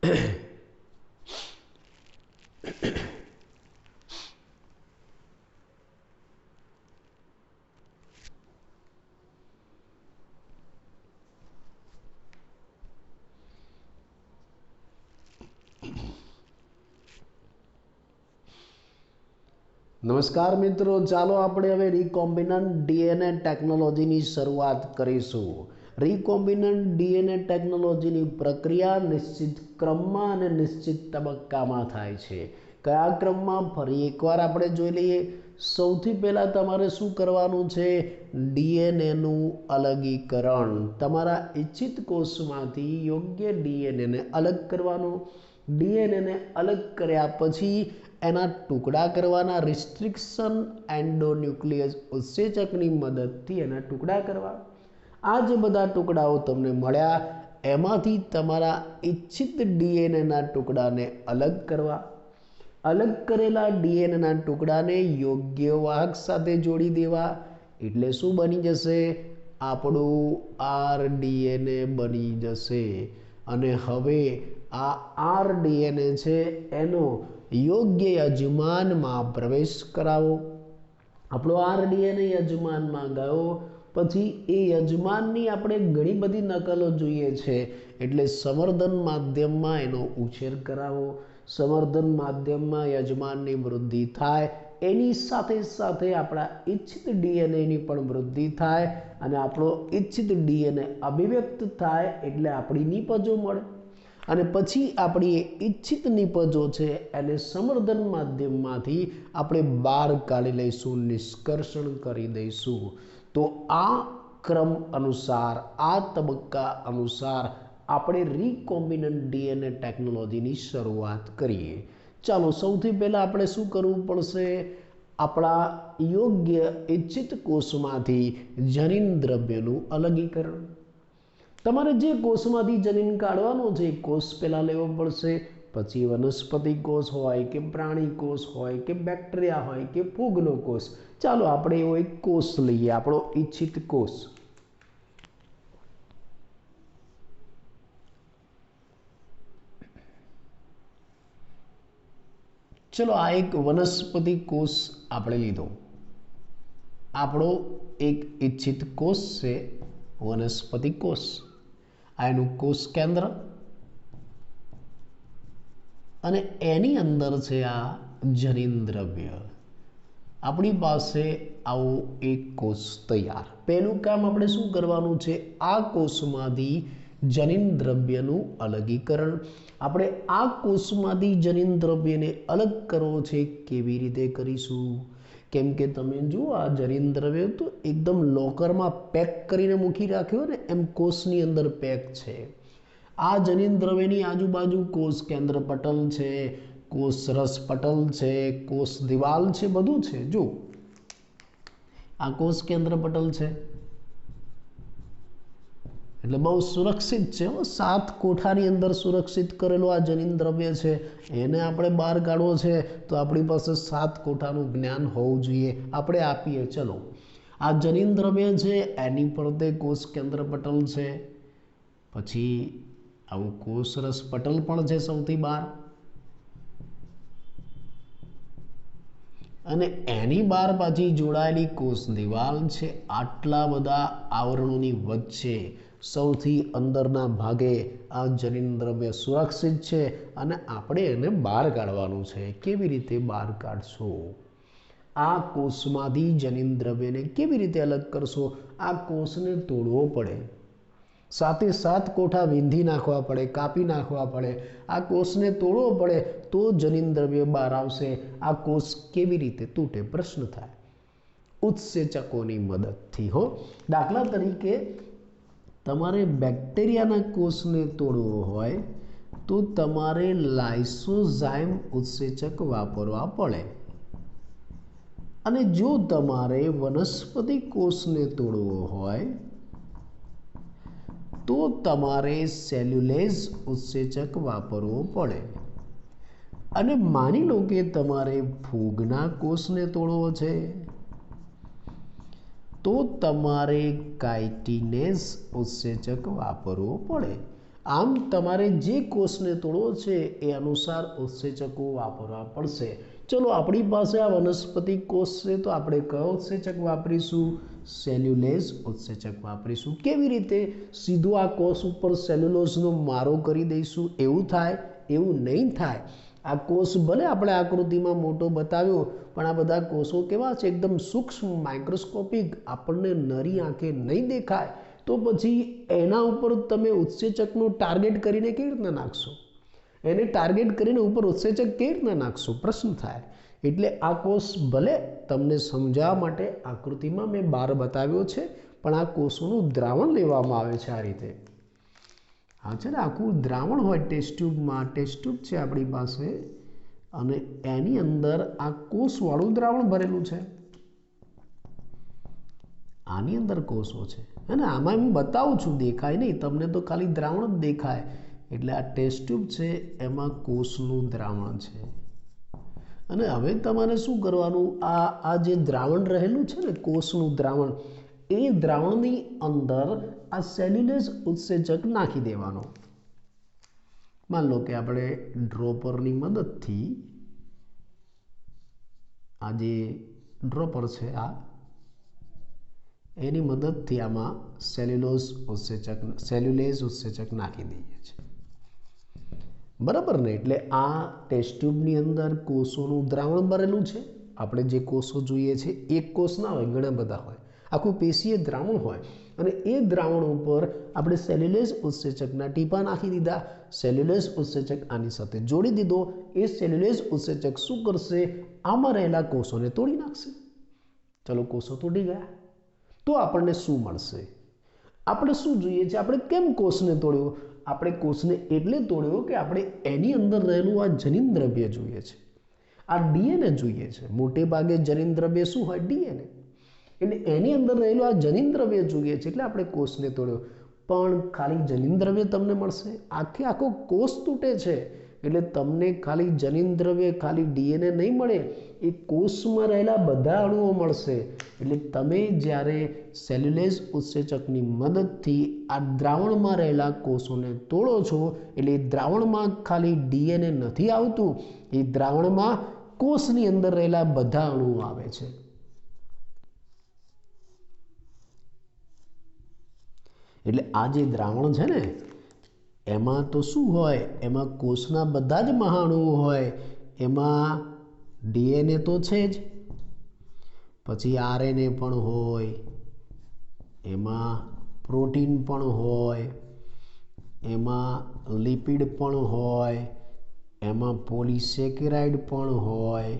નમસ્કાર મિત્રો, ચાલો આપણે હવે રિકોમ્બિનન્ટ ડીએનએ ટેકનોલોજીની શરૂઆત કરીશું। રિકોમ્બિનન્ટ ડીએનએ ટેકનોલોજીની પ્રક્રિયા નિશ્ચિત ક્રમમાં અને નિશ્ચિત તબક્કામાં થાય છે। કયા ક્રમમાં ફરી એકવાર આપણે જોઈ લઈએ। સૌથી પહેલાં તમારે શું કરવાનું છે? ડીએનએનું અલગીકરણ। તમારા ઇચ્છિત કોષમાંથી યોગ્ય ડીએનએને અલગ કરવાનું। ડીએનએને અલગ કર્યા પછી એના ટુકડા કરવાના। રિસ્ટ્રિક્શન એન્ડોન્યુક્લિયસ ઉત્સેચકની મદદથી એના ટુકડા કરવા। આ જે બધા ટુકડાઓ તમને મળ્યા એમાંથી તમારા ઇચ્છિત ડીએનએના ટુકડાને અલગ કરવા। અલગ કરેલા ડીએનએના ટુકડાને યોગ્ય વાહક સાથે જોડી દેવા। એટલે શું બની જશે? આપણું આરડીએનએ બની જશે। અને હવે આ આરડીએનએ છે એનો યોગ્ય યજમાનમાં પ્રવેશ કરાવો। આપણો આરડીએનએ યજમાનમાં ગયો પછી એ યજમાનની આપણે ઘણી બધી નકલો જોઈએ છે, એટલે સંવર્ધન માધ્યમમાં એનો ઉછેર કરાવો। સંવર્ધન માધ્યમમાં યજમાનની વૃદ્ધિ થાય, એની સાથે સાથે આપણા ઇચ્છિત ડીએનએની પણ વૃદ્ધિ થાય અને આપણો ઇચ્છિત ડીએનએ અભિવ્યક્ત થાય એટલે આપણી નિપજો મળે। અને પછી આપણી ઇચ્છિત નિપજો છે એને સંવર્ધન માધ્યમમાંથી આપણે બહાર કાઢી લઈશું, નિષ્કર્ષણ કરી દઈશું। તો આ ક્રમ અનુસાર, આ તબક્કા અનુસાર આપણે રિકોમ્બિનન્ટ ડીએનએ ટેકનોલોજીની શરૂઆત કરીએ। ચાલો સૌથી પહેલાં આપણે શું કરવું પડશે? આપણા યોગ્ય ઇચ્છિત કોષમાંથી જનીન દ્રવ્યનું અલગીકરણ। તમારે જે કોષમાંથી જનીન કાઢવાનો છે એ કોષ પહેલાં લેવો પડશે। પછી વનસ્પતિ કોષ હોય કે પ્રાણી કોષ હોય કે બેક્ટેરિયા હોય કે ફૂગનો કોષ, ચાલો આપણે એવો એક કોષ લઈએ, આપણો ઇચ્છિત કોષ। ચલો આ એક વનસ્પતિ કોષ આપણે લીધો। આપણો એક ઇચ્છિત કોષ છે વનસ્પતિ કોષ। આ એનું કોષ કેન્દ્ર અને એની અંદર છે આ જનીન દ્રવ્ય। આપણી પાસે આવો એક કોષ તૈયાર। પહેલું કામ આપણે શું કરવાનું છે? આ કોષમાંથી જનીન દ્રવ્યનું અલગીકરણ। આપણે આ કોષમાંથી જનીન દ્રવ્યને અલગ કરવો છે, કેવી રીતે કરીશું? કેમ કે તમે જુઓ આ જનીન દ્રવ્ય તો એકદમ લોકરમાં પેક કરીને મૂકી રાખ્યો ને એમ કોષની અંદર પેક છે। આ જનીન દ્રવ્યની આજુબાજુ કોષ કેન્દ્ર પટલ છે, કોષ રસ પટલ છે, કોષ દિવાલ છે, બધું છે। જો આ કોષ કેન્દ્ર પટલ છે એટલે બહુ સુરક્ષિત છે। 7 કોઠાની અંદર સુરક્ષિત કરેલો આ જનીન દ્રવ્ય છે, એને આપણે બહાર કાઢવો છે તો આપણી પાસે 7 કોઠાનું જ્ઞાન હોવું જોઈએ। આપણે આપીએ। ચલો આ જનીન દ્રવ્ય છે એની ફરતે કોષ કેન્દ્ર પટલ છે, પછી આવું કોષ રસ પટલ પણ છે સૌથી બહાર, અને એની બહાર પાછી જોડાયેલી કોષ દિવાલ છે। આટલા બધા આવરણોની વચ્ચે સૌથી અંદરના ભાગે આ જનીન દ્રવ્ય સુરક્ષિત છે અને આપણે એને બહાર કાઢવાનું છે। કેવી રીતે બહાર કાઢશો? આ કોષમાંથી જનીન દ્રવ્યને કેવી રીતે અલગ કરશો? આ કોષને તોડવો પડે, સાથે 7 કોઠા વીંધી નાખવા પડે, કાપી નાખવા પડે। આ કોષને તોડવો પડે તો જનીન દ્રવ્ય બહાર આવશે। આ કોષ કેવી રીતે તૂટે? પ્રશ્ન થાય। ઉત્સેચકોની મદદથી હો। દાખલા તરીકે તમારે બેક્ટેરિયાના કોષને તોડવો હોય તો તમારે લાઇસોઝાઇમ ઉત્સેચક વાપરવા પડે, અને જો તમારે વનસ્પતિ કોષને તોડવો હોય તો તમારે સેલ્યુલેઝ ઉત્સેચક વાપરવો પડે। અને માની લો કે તમારે ફૂગના કોષને તોડવો છે તો તમારે કાઇટિનેઝ ઉત્સેચક વાપરવો પડે। આમ તમારે જે કોષને તોડવો છે એ અનુસાર ઉત્સેચકો વાપરવા પડશે. ચલો આપણી પાસે આ વનસ્પતિ કોષ છે તો આપણે કયો ઉત્સેચક વાપરીશું? સેલ્યુલેઝ ઉત્સેચક વાપરીશું. કેવી રીતે? સીધો આ કોષ ઉપર સેલ્યુલોઝનો મારો કરી દઈશું એવું થાય? એવું નહીં થાય. આ કોષ ભલે આપણે આકૃતિમાં મોટો બતાવ્યો પણ આ બધા કોષો કેવા છે? એકદમ સૂક્ષ્મ, માઇક્રોસ્કોપિક, આપણને નરી આંખે નહીં દેખાય. તો પછી એના ઉપર તમે ઉત્સેચકનું ટાર્ગેટ કરીને કેવી રીતના નાખશો? એને ટાર્ગેટ કરીને ઉપર ઉત્સેચક કેવી રીતના નાખશો? પ્રશ્ન થાય. એટલે આ કોષ ભલે તમને સમજાવવા માટે આકૃતિમાં મેં બહાર બતાવ્યો છે પણ આ કોષોનું દ્રાવણ લેવામાં આવે છે આ રીતે. હા છે ને, આખું દ્રાવણ હોય ટેસ્ટ ટ્યુબમાં. ટેસ્ટ ટ્યુબ છે આપણી પાસે અને એની અંદર આ કોષવાળું દ્રાવણ ભરેલું છે. આની અંદર કોષો છે હે ને. આમાં હું બતાવું છું, દેખાય નહીં તમને તો, ખાલી દ્રાવણ જ દેખાય. એટલે આ ટેસ્ટ ટ્યુબ છે એમાં કોષનું દ્રાવણ છે. અને હવે તમારે શું કરવાનું? આ જે દ્રાવણ રહેલું છે ને, કોષનું દ્રાવણ, એ દ્રાવણની અંદર આ સેલ્યુલેઝ ઉત્સેચક નાખી દેવાનો. માન લો કે આપણે ડ્રોપરની મદદથી, આ જે ડ્રોપર છે આ, એની મદદથી આમાં સેલ્યુલેઝ ઉત્સેચક નાખી દઈએ છીએ. બરાબર ને? એટલે આ ટેસ્ટ ટ્યુબની અંદર કોષોનું દ્રાવણ ભરેલું છે. આપણે જે કોષો જોઈએ છે એક કોષ ના હોય, ઘણા બધા હોય. આખું પેશીય દ્રાવણ હોય અને એ દ્રાવણ ઉપર આપણે સેલ્યુલેઝ ઉત્સેચકના ટીપા નાખી દીધા. સેલ્યુલેઝ ઉત્સેચક આની સાથે જોડી દીધો. એ સેલ્યુલેઝ ઉત્સેચક શું કરશે? આમાં રહેલા કોષોને તોડી નાખશે. ચલો, કોષો તૂટી ગયા તો આપણને શું મળશે? આપણે શું જોઈએ છે? આપણે કેમ કોષને તોડ્યો? આપણે કોષને એટલે તોડ્યો કે આપણે એની અંદર રહેલું આ જનીન દ્રવ્ય જોઈએ છે, આ ડીએનએ જોઈએ છે. મોટે ભાગે જનીન દ્રવ્ય શું હોય? ડીએનએ. એટલે એની અંદર રહેલું આ જનીન દ્રવ્ય જોઈએ છે એટલે આપણે કોષને તોડ્યો. પણ ખાલી જનીન દ્રવ્ય તમને મળશે? આખો કોષ તૂટે છે એટલે તમને ખાલી જનીન દ્રવ્ય, ખાલી ડીએનએ નહીં મળે, એ કોષમાં રહેલા બધા અણુઓ મળશે. એટલે તમે જ્યારે સેલ્યુલેઝ ઉત્સેચકની મદદથી આ દ્રાવણમાં રહેલા કોષોને તોડો છો એટલે એ દ્રાવણમાં ખાલી ડીએનએ નથી આવતું, એ દ્રાવણમાં કોષની અંદર રહેલા બધા અણુઓ આવે છે. એટલે આ જે દ્રાવણ છે ને એમાં તો શું હોય? એમાં કોષના બધા જ મહાણુઓ હોય. એમાં ડીએનએ તો છે જ, પછી આરએનએ પણ હોય, એમાં પ્રોટીન પણ હોય, એમાં લિપિડ પણ હોય, એમાં પોલિસેકેરાઇડ પણ હોય.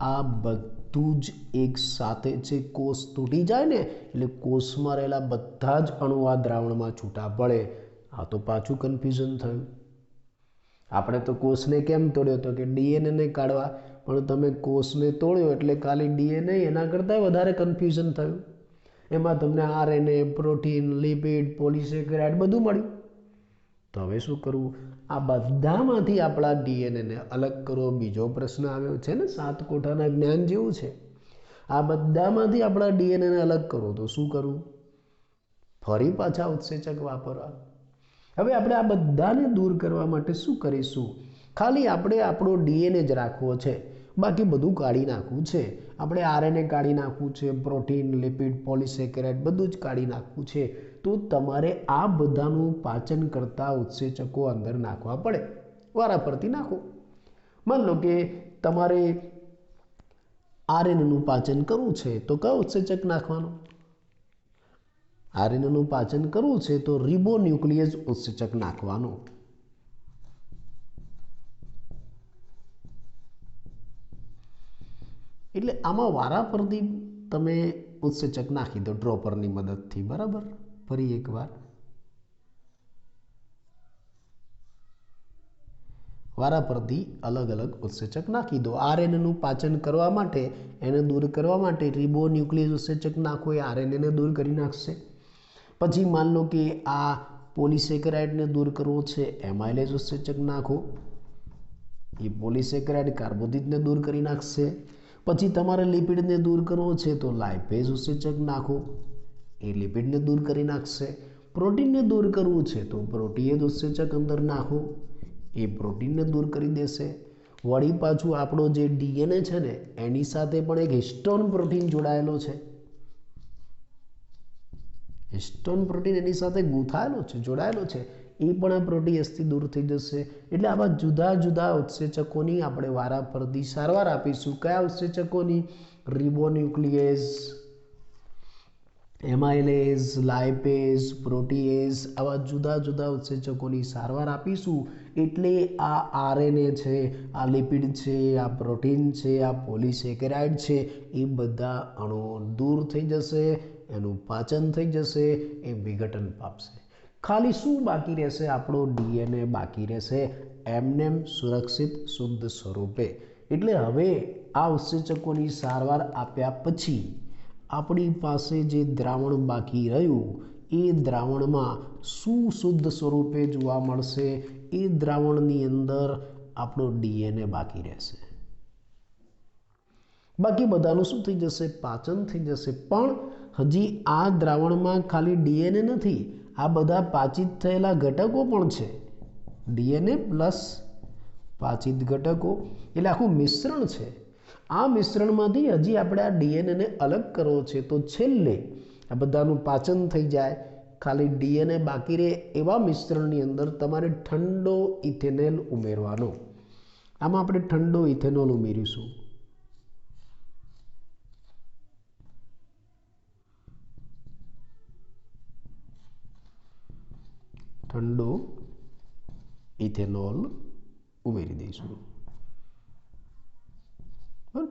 આ બધું જ એક સાથે છે. કોષ તૂટી જાય ને એટલે કોષમાં રહેલા બધા જ અણુ આ દ્રાવણમાં છૂટા પડે. આ તો પાછું કન્ફ્યુઝન થયું. આપણે તો કોષને કેમ તોડ્યો? તો કે ડીએનએ કાઢવા. પણ તમે કોષને તોડ્યો એટલે ખાલી ડીએનએ, એના કરતાં વધારે કન્ફ્યુઝન થયું. એમાં તમને આરએનએ, પ્રોટીન, લિપિડ, પોલિસેકેરાઇડ બધું મળ્યું. તો હવે શું કરવું? આ બધામાંથી આપણા ડીએનએને અલગ કરો. બીજો પ્રશ્ન આવ્યો છે ને, 7 કોઠાના જ્ઞાન જેવું છે. આ બધામાંથી આપણા ડીએનએને અલગ કરો તો શું કરવું? ફરી પાછા ઉત્સેચક વાપરવા. હવે આપણે આ બધાને દૂર કરવા માટે શું કરીશું? ખાલી આપણે આપણો ડીએનએ જ રાખવો છે, બાકી બધું કાઢી નાખવું છે. આપણે આરએનએ કાઢી નાખવું છે, પ્રોટીન, લિપિડ, પોલિસેકેરાઇડ બધું જ કાઢી નાખવું છે. તો તમારે આ બધાનું પાચન કરતા ઉત્સેચકો અંદર નાખવા પડે. વારાફરતી નાખો. માન લો કે તમારે આરએનએનું પાચન કરવું છે તો કયો ઉત્સેચક નાખવાનું? આરએનએનું પાચન કરવું છે તો રિબોન્યુક્લિયેઝ ઉત્સેચક નાખવાનું. એટલે આમાં વારાફરતી તમે ઉત્સેચક નાખી દો ડ્રોપરની મદદથી. બરાબર? ફરી એકવાર વારાફરતી અલગ અલગ ઉત્સેચક નાખી દો. આરએનએનું પાચન કરવા માટે, એને દૂર કરવા માટે રિબોન્યુક્લિયેઝ ઉત્સેચક નાખો, એ આરએનએને દૂર કરી નાખશે. પછી માન લો કે આ પોલિસેકેરાઇડને દૂર કરવો છે, એમાઇલેઝ ઉત્સેચક નાખો, એ પોલિસેકેરાઇડ કાર્બોદિતને દૂર કરી નાખશે. પછી તમારે લિપિડને દૂર કરવો છે તો લાઇપેઝ ઉત્સેચક નાખો, એ લિપિડને દૂર કરી નાખશે. પ્રોટીનને દૂર કરવું છે તો પ્રોટીન ઉત્સેચક અંદર નાખો, એ પ્રોટીનને દૂર કરી દેશે. વળી પાછું આપણો જે ડીએનએ છે ને એની સાથે પણ એક હિસ્ટોન પ્રોટીન જોડાયેલો છે. હિસ્ટોન પ્રોટીન એની સાથે ગૂંથાયેલો છે, જોડાયેલો છે. એ પણ આ પ્રોટીએસથી દૂર થઈ જશે. એટલે આવા જુદા જુદા ઉત્સેચકોની આપણે વારાફરતી સારવાર આપીશું. કયા ઉત્સેચકોની? રિબોન્યુક્લિએઝ, એમાઇલેઝ, લાઇપેઝ, પ્રોટીએઝ, આવા જુદા જુદા ઉત્સેચકોની સારવાર આપીશું. એટલે આ આરએનએ છે, આ લિપિડ છે, આ પ્રોટીન છે, આ પોલિસેકેરાઇડ છે, એ બધા અણુઓ દૂર થઈ જશે, એનું પાચન થઈ જશે, એ વિઘટન પામશે. ખાલી શું બાકી રહેશે? આપણો ડીએનએ બાકી રહેશે એમનેમ સુરક્ષિત શુદ્ધ સ્વરૂપે. એટલે હવે આ ઉત્સેચકોની સારવાર આપ્યા પછી આપણી પાસે જે દ્રાવણ બાકી રહ્યું એ દ્રાવણમાં શું શુદ્ધ સ્વરૂપે જોવા મળશે? એ દ્રાવણની અંદર આપણો ડીએનએ બાકી રહેશે. બાકી બધાનું શું થઈ જશે? પાચન થઈ જશે. પણ હજી આ દ્રાવણમાં ખાલી ડીએનએ નથી, આ બધા પાચિત થયેલા ઘટકો પણ છે. ડીએનએ પ્લસ પાચિત ઘટકો એટલે આખું મિશ્રણ છે. આ મિશ્રણમાંથી હજી આપણે આ ડીએનએને અલગ કરવો છે. તો છેલ્લે આ બધાનું પાચન થઈ જાય, ખાલી ડીએનએ બાકી રહે એવા મિશ્રણની અંદર તમારે ઠંડો ઇથેનોલ ઉમેરવાનો. આમાં આપણે ઠંડો ઇથેનોલ ઉમેરીશું. ઠંડો ઇથેનોલ ઉમેરી દઈશું.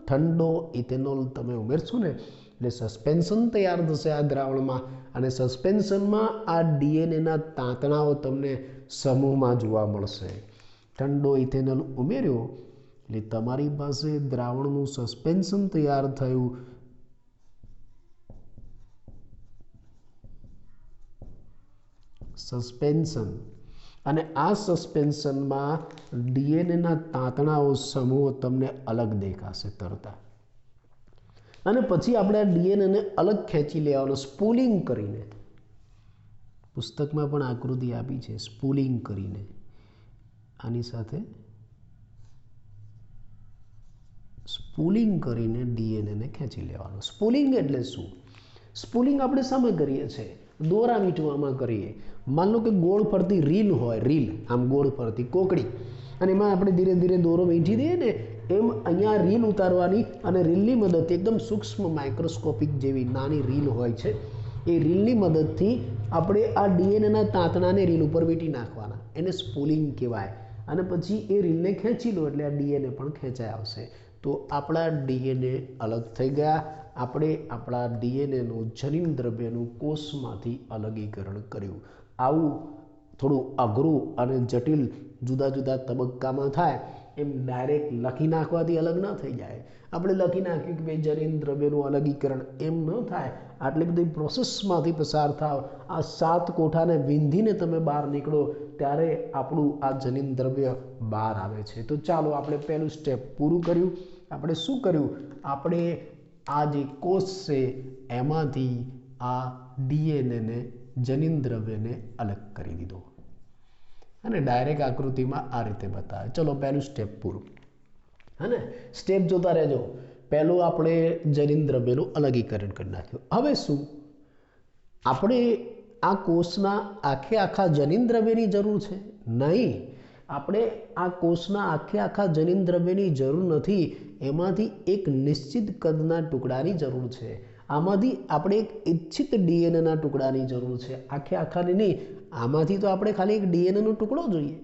ઠંડો ઇથેનોલ તમે ઉમેરશો ને એટલે સસ્પેન્શન તૈયાર થશે આ દ્રાવણમાં, અને સસ્પેન્શનમાં આ ડીએનએના તાંતણાઓ તમને સમૂહમાં જોવા મળશે. ઠંડો ઇથેનોલ ઉમેર્યો એટલે તમારી પાસે દ્રાવણનું સસ્પેન્શન તૈયાર થયું. સસ્પેન્શન, અને આ સસ્પેન્શનમાં ડીએનએના તાંતણાઓ સમૂહ તમને અલગ દેખાશે તરતા. અને પછી આપણે આ ડીએનએને અલગ ખેંચી લેવાનો સ્પૂલિંગ કરીને. પુસ્તકમાં પણ આકૃતિ આપી છે, સ્પૂલિંગ કરીને આની સાથે સ્પૂલિંગ કરીને ડીએનએને ખેંચી લેવાનો. સ્પૂલિંગ એટલે શું? સ્પૂલિંગ આપણે શામાં કરીએ છીએ? દોરા વીંટવામાં કરીએ. માન લો કે ગોળ ફરતી રીલ હોય, રીલ આમ ગોળ ફરતી કોકડી, અને એમાં આપણે ધીરે ધીરે દોરો વીંટી દઈએ ને, એમ અહીંયા રીલ ઉતારવાની, અને રીલની મદદથી એકદમ સૂક્ષ્મ માઇક્રોસ્કોપિક જેવી નાની રીલ હોય છે, એ રીલની મદદથી આપણે આ ડીએનએના તાંતણાને રીલ ઉપર વીંટી નાખવાના. એને સ્પૂલિંગ કહેવાય. અને પછી એ રીલને ખેંચી લો એટલે આ ડીએનએ પણ ખેંચાઈ આવશે. તો આપણા ડીએનએ અલગ થઈ ગયા. આપણે આપણા ડીએનએનું જનીન દ્રવ્યનું કોષમાંથી અલગીકરણ કર્યું. આવું થોડું અઘરું અને જટિલ જુદા જુદા તબક્કામાં થાય એમ ડાયરેક્ટ લખી નાખવાથી અલગ ન થઈ જાય. આપણે લખી નાખ્યું કે ભાઈ જનીન દ્રવ્યનું અલગીકરણ, એમ ન થાય. આટલી બધી પ્રોસેસમાંથી પસાર થાવ, આ 7 કોઠાને વિંધીને તમે બહાર નીકળો ત્યારે આપણું આ જનીન દ્રવ્ય બહાર આવે છે. તો ચાલો આપણે પહેલું સ્ટેપ પૂરું કર્યું. આપણે શું કર્યું? આપણે આ જે કોષ છે એમાંથી આ ડીએનએને જનીન દ્રવ્યને અલગ કરી દીધો, અને ડાયરેક્ટ આકૃતિમાં આ રીતે બતાવે. ચલો પહેલું સ્ટેપ પૂરું. હે સ્ટેપ જોતા રહેજો. પહેલું આપણે જનીન દ્રવ્યનું અલગીકરણ કરી નાખ્યું. હવે શું? આપણે આ કોષના આખા જનીન દ્રવ્યની જરૂર છે? નહીં. આપણે આ કોષના આખા જનીન દ્રવ્યની જરૂર નથી. એમાંથી એક નિશ્ચિત કદના ટુકડાની જરૂર છે. આમાંથી આપણે એક ઇચ્છિત ડીએનએના ટુકડાની જરૂર છે. આખાની નહીં, આમાંથી તો આપણે ખાલી એક ડીએનએનો ટુકડો જોઈએ.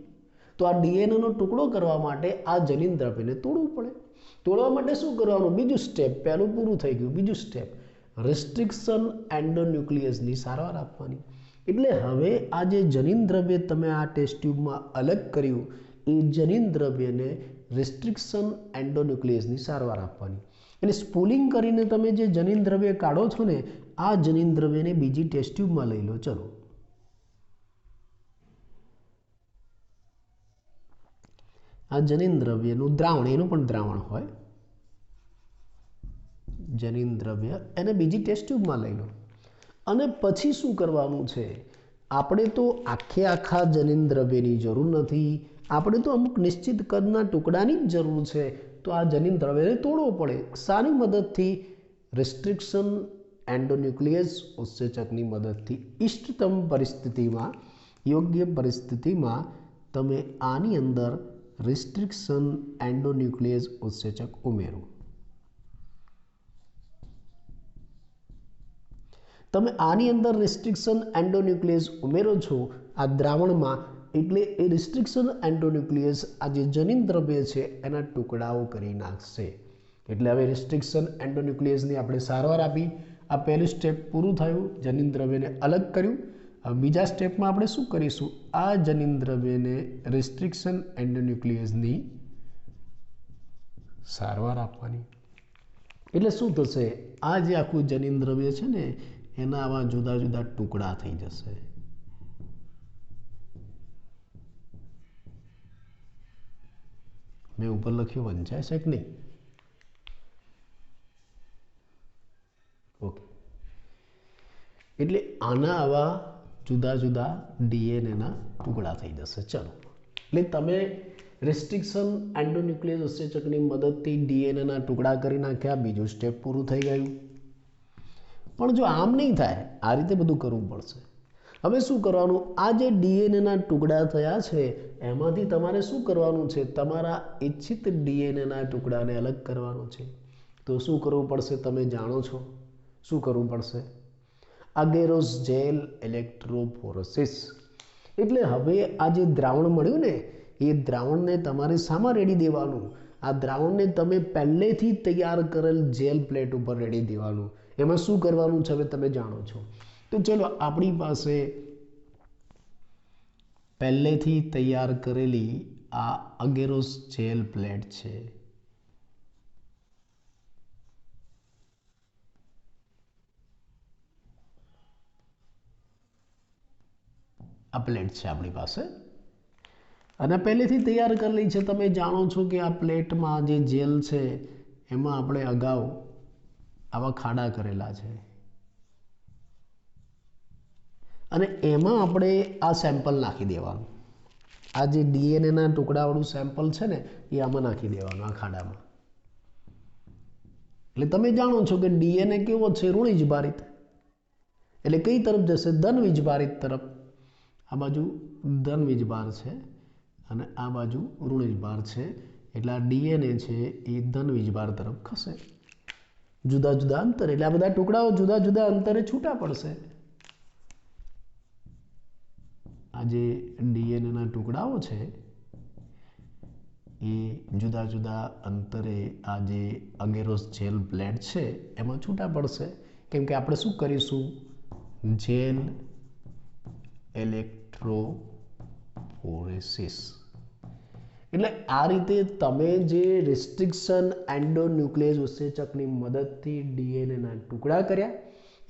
તો આ ડીએનએનો ટુકડો કરવા માટે આ જનીન દ્રવ્યને તોડવું પડે. તોડવા માટે શું કરવાનું? બીજું સ્ટેપ. પહેલું પૂરું થઈ ગયું. બીજું સ્ટેપ, રિસ્ટ્રિક્શન એન્ડોન્યુક્લિયસની સારવાર આપવાની. એટલે હવે આ જે જનીન દ્રવ્ય તમે આ ટેસ્ટ ટ્યુબમાં અલગ કર્યું, એ જનીન દ્રવ્યને રિસ્ટ્રિક્શન એન્ડોન્યુક્લિયસની સારવાર આપવાની. એટલે સ્પૂલિંગ કરીને તમે જે જનીન દ્રવ્ય કાઢો છો ને, આ જનીન દ્રવ્યને બીજી ટેસ્ટ ટ્યુબમાં લઈ લો. ચલો, આ જનીન દ્રવ્યનું દ્રાવણ, એનું પણ દ્રાવણ હોય, જનીન દ્રવ્ય, એને બીજી ટેસ્ટ ટ્યુબમાં લઈ લો. અને પછી શું કરવાનું છે? આપણે તો આખે આખા જનીન દ્રવ્યની જરૂર નથી, આપણે તો અમુક નિશ્ચિત કદના ટુકડાની જ જરૂર છે. તો આ જનીન દ્રવ્યને તોડવો પડે. શાની મદદથી? રિસ્ટ્રિક્શન એન્ડોન્યુક્લિયસ ઉત્સેચકની મદદથી. ઇષ્ટતમ પરિસ્થિતિમાં, યોગ્ય પરિસ્થિતિમાં તમે આની અંદર રિસ્ટ્રિક્શન એન્ડોન્યુક્લિયસ ઉત્સેચક ઉમેરો. તમે આની અંદર રિસ્ટ્રિક્શન એન્ડોન્યુક્લિયસ ઉમેરો છો આ દ્રાવણમાં, એટલે એ રિસ્ટ્રિક્શન એન્ડોન્યુક્લિયસ આ જે જનીન દ્રવ્ય છે એના ટુકડાઓ કરી નાખશે. એટલે હવે રિસ્ટ્રિક્શન એન્ડોન્યુક્લિયસની આપણે સારવાર આપી. આ પહેલું સ્ટેપ પૂરું થયું, જનીન દ્રવ્યને અલગ કર્યું. હવે બીજા સ્ટેપમાં આપણે શું કરીશું? આ જનીન દ્રવ્યને રિસ્ટ્રિક્શન એન્ડોન્યુક્લિયસની સારવાર આપવાની. એટલે શું થશે? આ જે આખું જનીન દ્રવ્ય છે ને એના આવા જુદા જુદા ટુકડા થઈ જશે. મેં ઉપર લખ્યું વંચાય છે કે નહીં? ઓકે. એટલે આના આવા જુદા જુદા ડીએનએના ટુકડા થઈ જશે. ચલો, એટલે તમે રિસ્ટ્રિક્શન એન્ડોન્યુક્લિયસ ઉત્સેચકની મદદથી ડીએનએના ટુકડા કરી નાખ્યા. બીજું સ્ટેપ પૂરું થઈ ગયું. પણ જો આમ નહીં થાય, આ રીતે બધું કરવું પડશે. હવે શું કરવાનું? આ જે ડીએનએના ટુકડા થયા છે એમાંથી તમારે શું કરવાનું છે? તમારા ઈચ્છિત ડીએનએના ટુકડાને અલગ કરવાનો છે. તો શું કરવું પડશે? તમે જાણો છો શું કરવું પડશે? અગેરોસ જેલ ઇલેક્ટ્રોફોરેસિસ. એટલે હવે આ જે દ્રાવણ મળ્યું ને એ દ્રાવણને તમારે શામાં રેડી દેવાનું? આ દ્રાવણને તમે પહેલેથી તૈયાર કરેલ જેલ પ્લેટ ઉપર રેડી દેવાનું. એમાં શું કરવાનું છે હવે તમે જાણો છો. તો ચલો, આપણી પાસે પહેલેથી તૈયાર કરેલી આ અગેરોસ જેલ પ્લેટ છે. આ પ્લેટ છે આપણી પાસે અને પહેલેથી તૈયાર કરેલી છે. તમે જાણો છો કે આ પ્લેટમાં જે જેલ છે એમાં આપણે અગાઉ આવા ખાડા કરેલા છે અને એમાં આપણે આ સેમ્પલ નાખી દેવાનું. આ જે ડીએનએના ટુકડાવાળું સેમ્પલ છે ને એ આમાં નાખી દેવાનું, આ ખાડામાં. એટલે તમે જાણો છો કે ડીએનએ કેવો છે? ઋણવીજભારિત. એટલે કઈ તરફ જશે? ધન વીજભારિત તરફ. આ બાજુ ધન વીજભાર છે અને આ બાજુ ઋણ વીજભાર છે. એટલે આ ડીએનએ છે એ ધન વીજભાર તરફ ખસે, જુદા જુદા અંતરે. એટલે આ બધા ટુકડાઓ જુદા જુદા અંતરે છૂટા પડશે. આ જે ડીએનએના ટુકડાઓ છે એ જુદા જુદા અંતરે આ જે અગેરોસ જેલ પ્લેટ છે એમાં છૂટા પડશે. કેમ કે આપણે શું કરીશું? Jail electrophoresis. એટલે આ રીતે તમે જે રિસ્ટ્રિક્શન એન્ડોન્યુક્લિયસ ઉત્સેચકની મદદથી ડીએનએના ટુકડા કર્યા,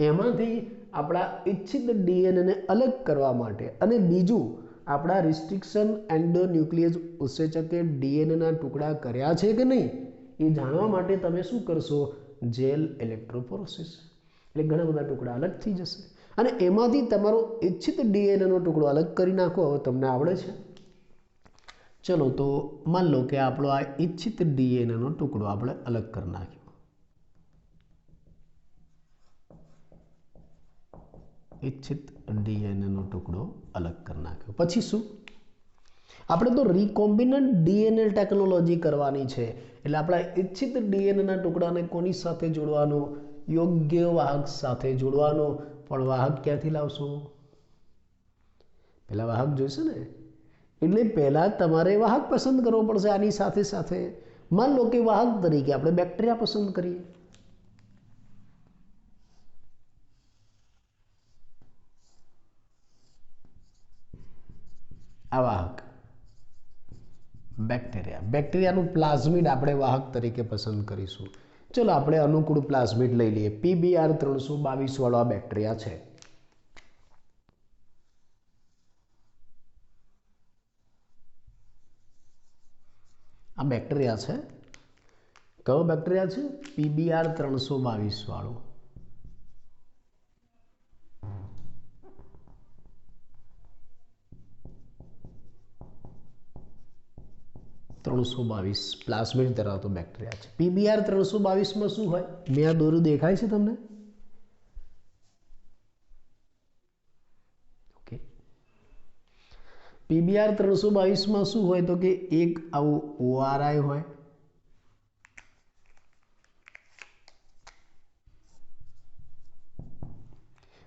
એમાંથી આપણા ઈચ્છિત ડીએનએને અલગ કરવા માટે અને બીજું આપણા રિસ્ટ્રિક્શન એન્ડોન્યુક્લિયસ ઉત્સેચકે ડીએનએના ટુકડા કર્યા છે કે નહીં એ જાણવા માટે તમે શું કરશો? Jail electrophoresis. એટલે ઘણા બધા ટુકડા અલગ થઈ જશે અને એમાંથી તમારો ઈચ્છિત ડીએનએનો ટુકડો અલગ કરી નાખો. હવે તમને આવડે છે. ચલો, તો માન લો કે આપણો આ ઈચ્છિત ડીએનએનો ટુકડો આપણે અલગ કરી નાખ્યો. ઈચ્છિત ડીએનએનો ટુકડો અલગ કરી નાખ્યો. પછી શું? આપણે તો રિકોમ્બિનન્ટ ડીએનએ ટેકનોલોજી કરવાની છે. એટલે આપણા ઈચ્છિત ડીએનએના ટુકડાને કોની સાથે જોડવાનો? યોગ્ય વાહક સાથે જોડવાનો. પણ વાહક ક્યાંથી લાવશો? પહેલા વાહક જોઈશે ને. એટલે પહેલાં તમારે વાહક પસંદ કરવો પડશે. આની સાથે સાથે માન લો કે વાહક તરીકે આપણે બેક્ટેરિયા પસંદ કરીએ. આ વાહક બેક્ટેરિયાનું પ્લાઝમિડ આપણે વાહક તરીકે પસંદ કરીશું. ચલો, આપણે અનુકૂળ પ્લાઝમિડ લઈ લઈએ. PBr 322 વાળો આ બેક્ટેરિયા છે. આ બેક્ટેરિયા છે. કયો બેક્ટેરિયા છે? PBr 322 વાળો. 322 પ્લાઝમિડ ધરાવતો બેક્ટેરિયા છે. PBr 322માં શું હોય? મેં આ દોરું દેખાય છે તમને? ઓકે. PBr 322માં શું હોય તો કે એક આવું ORI હોય,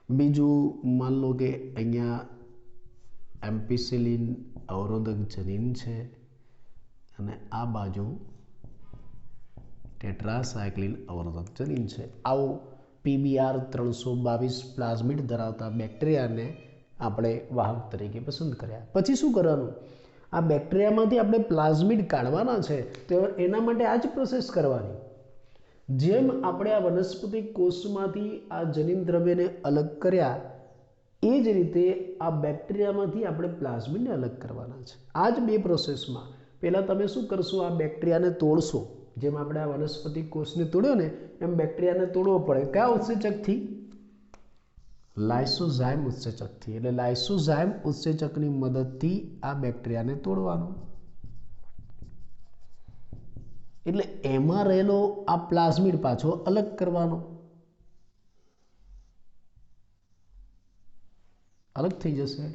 બીજું માન લો કે અહીંયા એમ્પિસિલિન અવરોધક જનીન છે અને આ બાજુ ટેટ્રાસાયક્લિન અવરોધક જનીન છે. આવું PBr 322 પ્લાઝમિડ ધરાવતા બેક્ટેરિયાને આપણે વાહક તરીકે પસંદ કર્યા. પછી શું કરવાનું? આ બેક્ટેરિયામાંથી આપણે પ્લાઝમિડ કાઢવાના છે તો એના માટે આ જ પ્રોસેસ કરવાની. જેમ આપણે આ વનસ્પતિ કોષમાંથી આ જનીન દ્રવ્યને અલગ કર્યા એ જ રીતે આ બેક્ટેરિયામાંથી આપણે પ્લાઝમિડને અલગ કરવાના છે. આ જ બે પ્રોસેસમાં પહેલાં તમે શું કરશો? આ બેક્ટેરિયાને તોડશો. જેમ આપણે આ વનસ્પતિ કોષને તોડ્યો ને એમ બેક્ટેરિયાને તોડવો પડે. કયા ઉત્સેચકથી? લાઇસોઝાઇમ ઉત્સેચકથી. એટલે લાઇસોઝાઇમ ઉત્સેચકની મદદથી આ બેક્ટેરિયાને તોડવાનું. એટલે એમાં રહેલો આ પ્લાઝમિડ પાછો અલગ કરવાનો, અલગ થઈ જશે.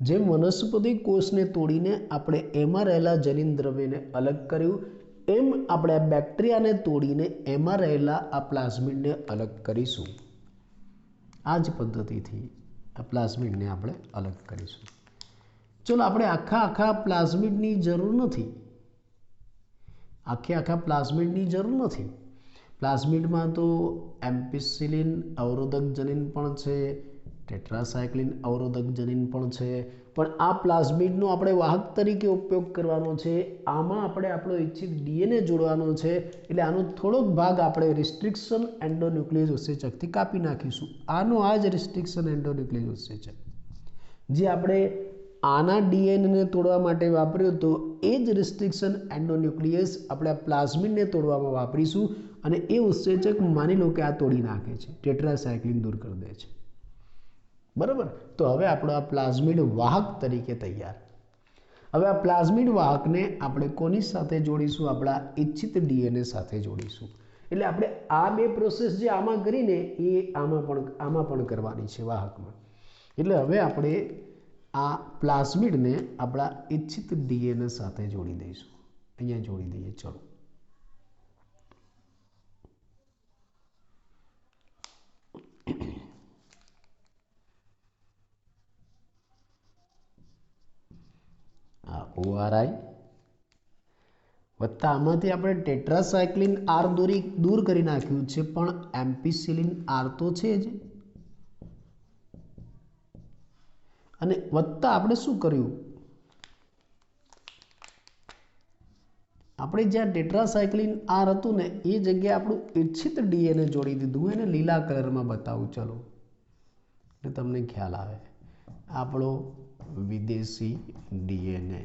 જેમ વનસ્પતિ કોષને તોડીને આપણે એમાં રહેલા જનીન દ્રવ્યને અલગ કર્યું એમ આપણે આ બેક્ટેરિયાને તોડીને એમાં રહેલા આ પ્લાઝમિડને અલગ કરીશું. આ જ પદ્ધતિથી આ પ્લાઝમિડને આપણે અલગ કરીશું. ચલો, આપણે આખા પ્લાઝમિડની જરૂર નથી. આખા પ્લાઝમિડની જરૂર નથી. પ્લાઝમિડમાં તો એમ્પિસિલિન અવરોધક જનીન પણ છે, ટેટ્રાસાયક્લિન અવરોધક જનીન પણ છે, પણ આ પ્લાઝમિડનો આપણે વાહક તરીકે ઉપયોગ કરવાનો છે. આમાં આપણે આપણો ઇચ્છિત DNA જોડવાનો છે. એટલે આનો થોડોક ભાગ આપણે રિસ્ટ્રિક્શન એન્ડોન્યુક્લિયસ ઉત્સેચકથી કાપી નાખીશું. આ જ રિસ્ટ્રિક્શન એન્ડોન્યુક્લિયસ ઉત્સેચક જે આપણે આના DNA તોડવા માટે વાપર્યું તો એ જ રિસ્ટ્રિક્શન એન્ડોન્યુક્લિયસ આપણે આ પ્લાઝમિડને તોડવામાં વાપરીશું. અને એ ઉત્સેચક માની લો કે આ તોડી નાખે છે, ટેટ્રાસાયક્લિન દૂર કરી દે છે. બરાબર. તો હવે આપણો આ પ્લાઝમિડ વાહક તરીકે તૈયાર. હવે આ પ્લાઝમિડ વાહકને આપણે કોની સાથે જોડીશું? આપણા ઇચ્છિત DNA સાથે જોડીશું. એટલે આપણે આ બે પ્રોસેસ જે આમાં કરીને એ આમાં પણ કરવાની છે વાહકમાં. એટલે હવે આપણે આ પ્લાઝમિડને આપણા ઇચ્છિત DNA સાથે જોડી દઈશું. અહીંયા જોડી દઈએ. ચલો, ORI વત્તા આમાંથી આપણે ટેટ્રાસાયક્લિન R દૂર કરી નાખ્યું છે, પણ એમ્પિસિલિન R તો છે જ. અને વત્તા આપણે શું કર્યું? આપણે જ્યાં ટેટ્રાસાયક્લિન R હતું ને એ જગ્યાએ આપણું ઇચ્છિત DNA જોડી દીધું. એને લીલા કલરમાં બતાવું ચલો, એટલે તમને ખ્યાલ આવે. આપણો વિદેશી DNA.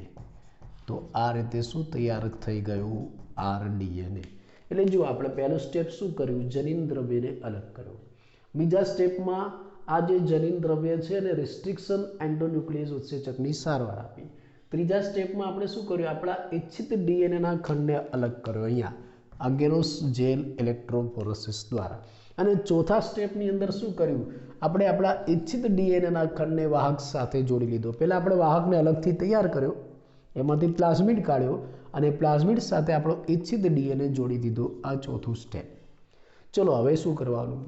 તો આ રીતે શું તૈયાર થઈ ગયું? rDNA. એટલે જો આપણે પહેલું સ્ટેપ શું કર્યું? જનીન દ્રવ્યને અલગ કર્યો. બીજા સ્ટેપમાં આ જે જનીન દ્રવ્ય છે એને રિસ્ટ્રિક્શન એન્ડોન્યુક્લિયસ ઉત્સેચકની સારવાર આપી. ત્રીજા સ્ટેપમાં આપણે શું કર્યું? આપણા ઇચ્છિત DNA ના ખંડને અલગ કર્યો અહીંયા અગેરોસ જેલ ઇલેક્ટ્રોફોરેસિસ દ્વારા. અને ચોથા સ્ટેપની અંદર શું કર્યું? આપણે આપણા ઇચ્છિત DNA ના ખંડને વાહક સાથે જોડી લીધો. પહેલાં આપણે વાહકને અલગથી તૈયાર કર્યો, એમાંથી પ્લાઝમિડ કાઢ્યો અને પ્લાઝમિડ સાથે આપણો ઇચ્છિત DNA જોડી દીધો. આ ચોથું સ્ટેપ. ચલો, હવે શું કરવાનું?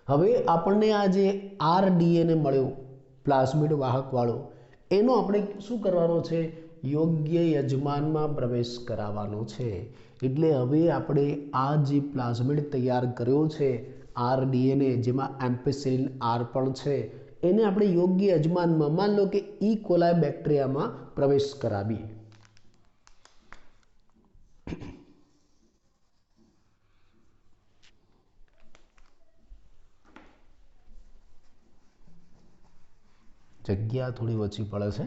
હવે આપણને આ જે rDNA મળ્યો પ્લાઝમિડ વાહકવાળો, એનો આપણે શું કરવાનો છે? યોગ્ય યજમાનમાં પ્રવેશ કરાવવાનો છે. એટલે હવે આપણે આ જે પ્લાઝમિડ તૈયાર કર્યો છે rDNA, જેમાં એમ્પિસિલિન R પણ છે, એને આપણે યોગ્ય યજમાનમાં માન લો કે E. coli બેક્ટેરિયામાં પ્રવેશ કરાવીએ. જગ્યા થોડી ઓછી પડે છે.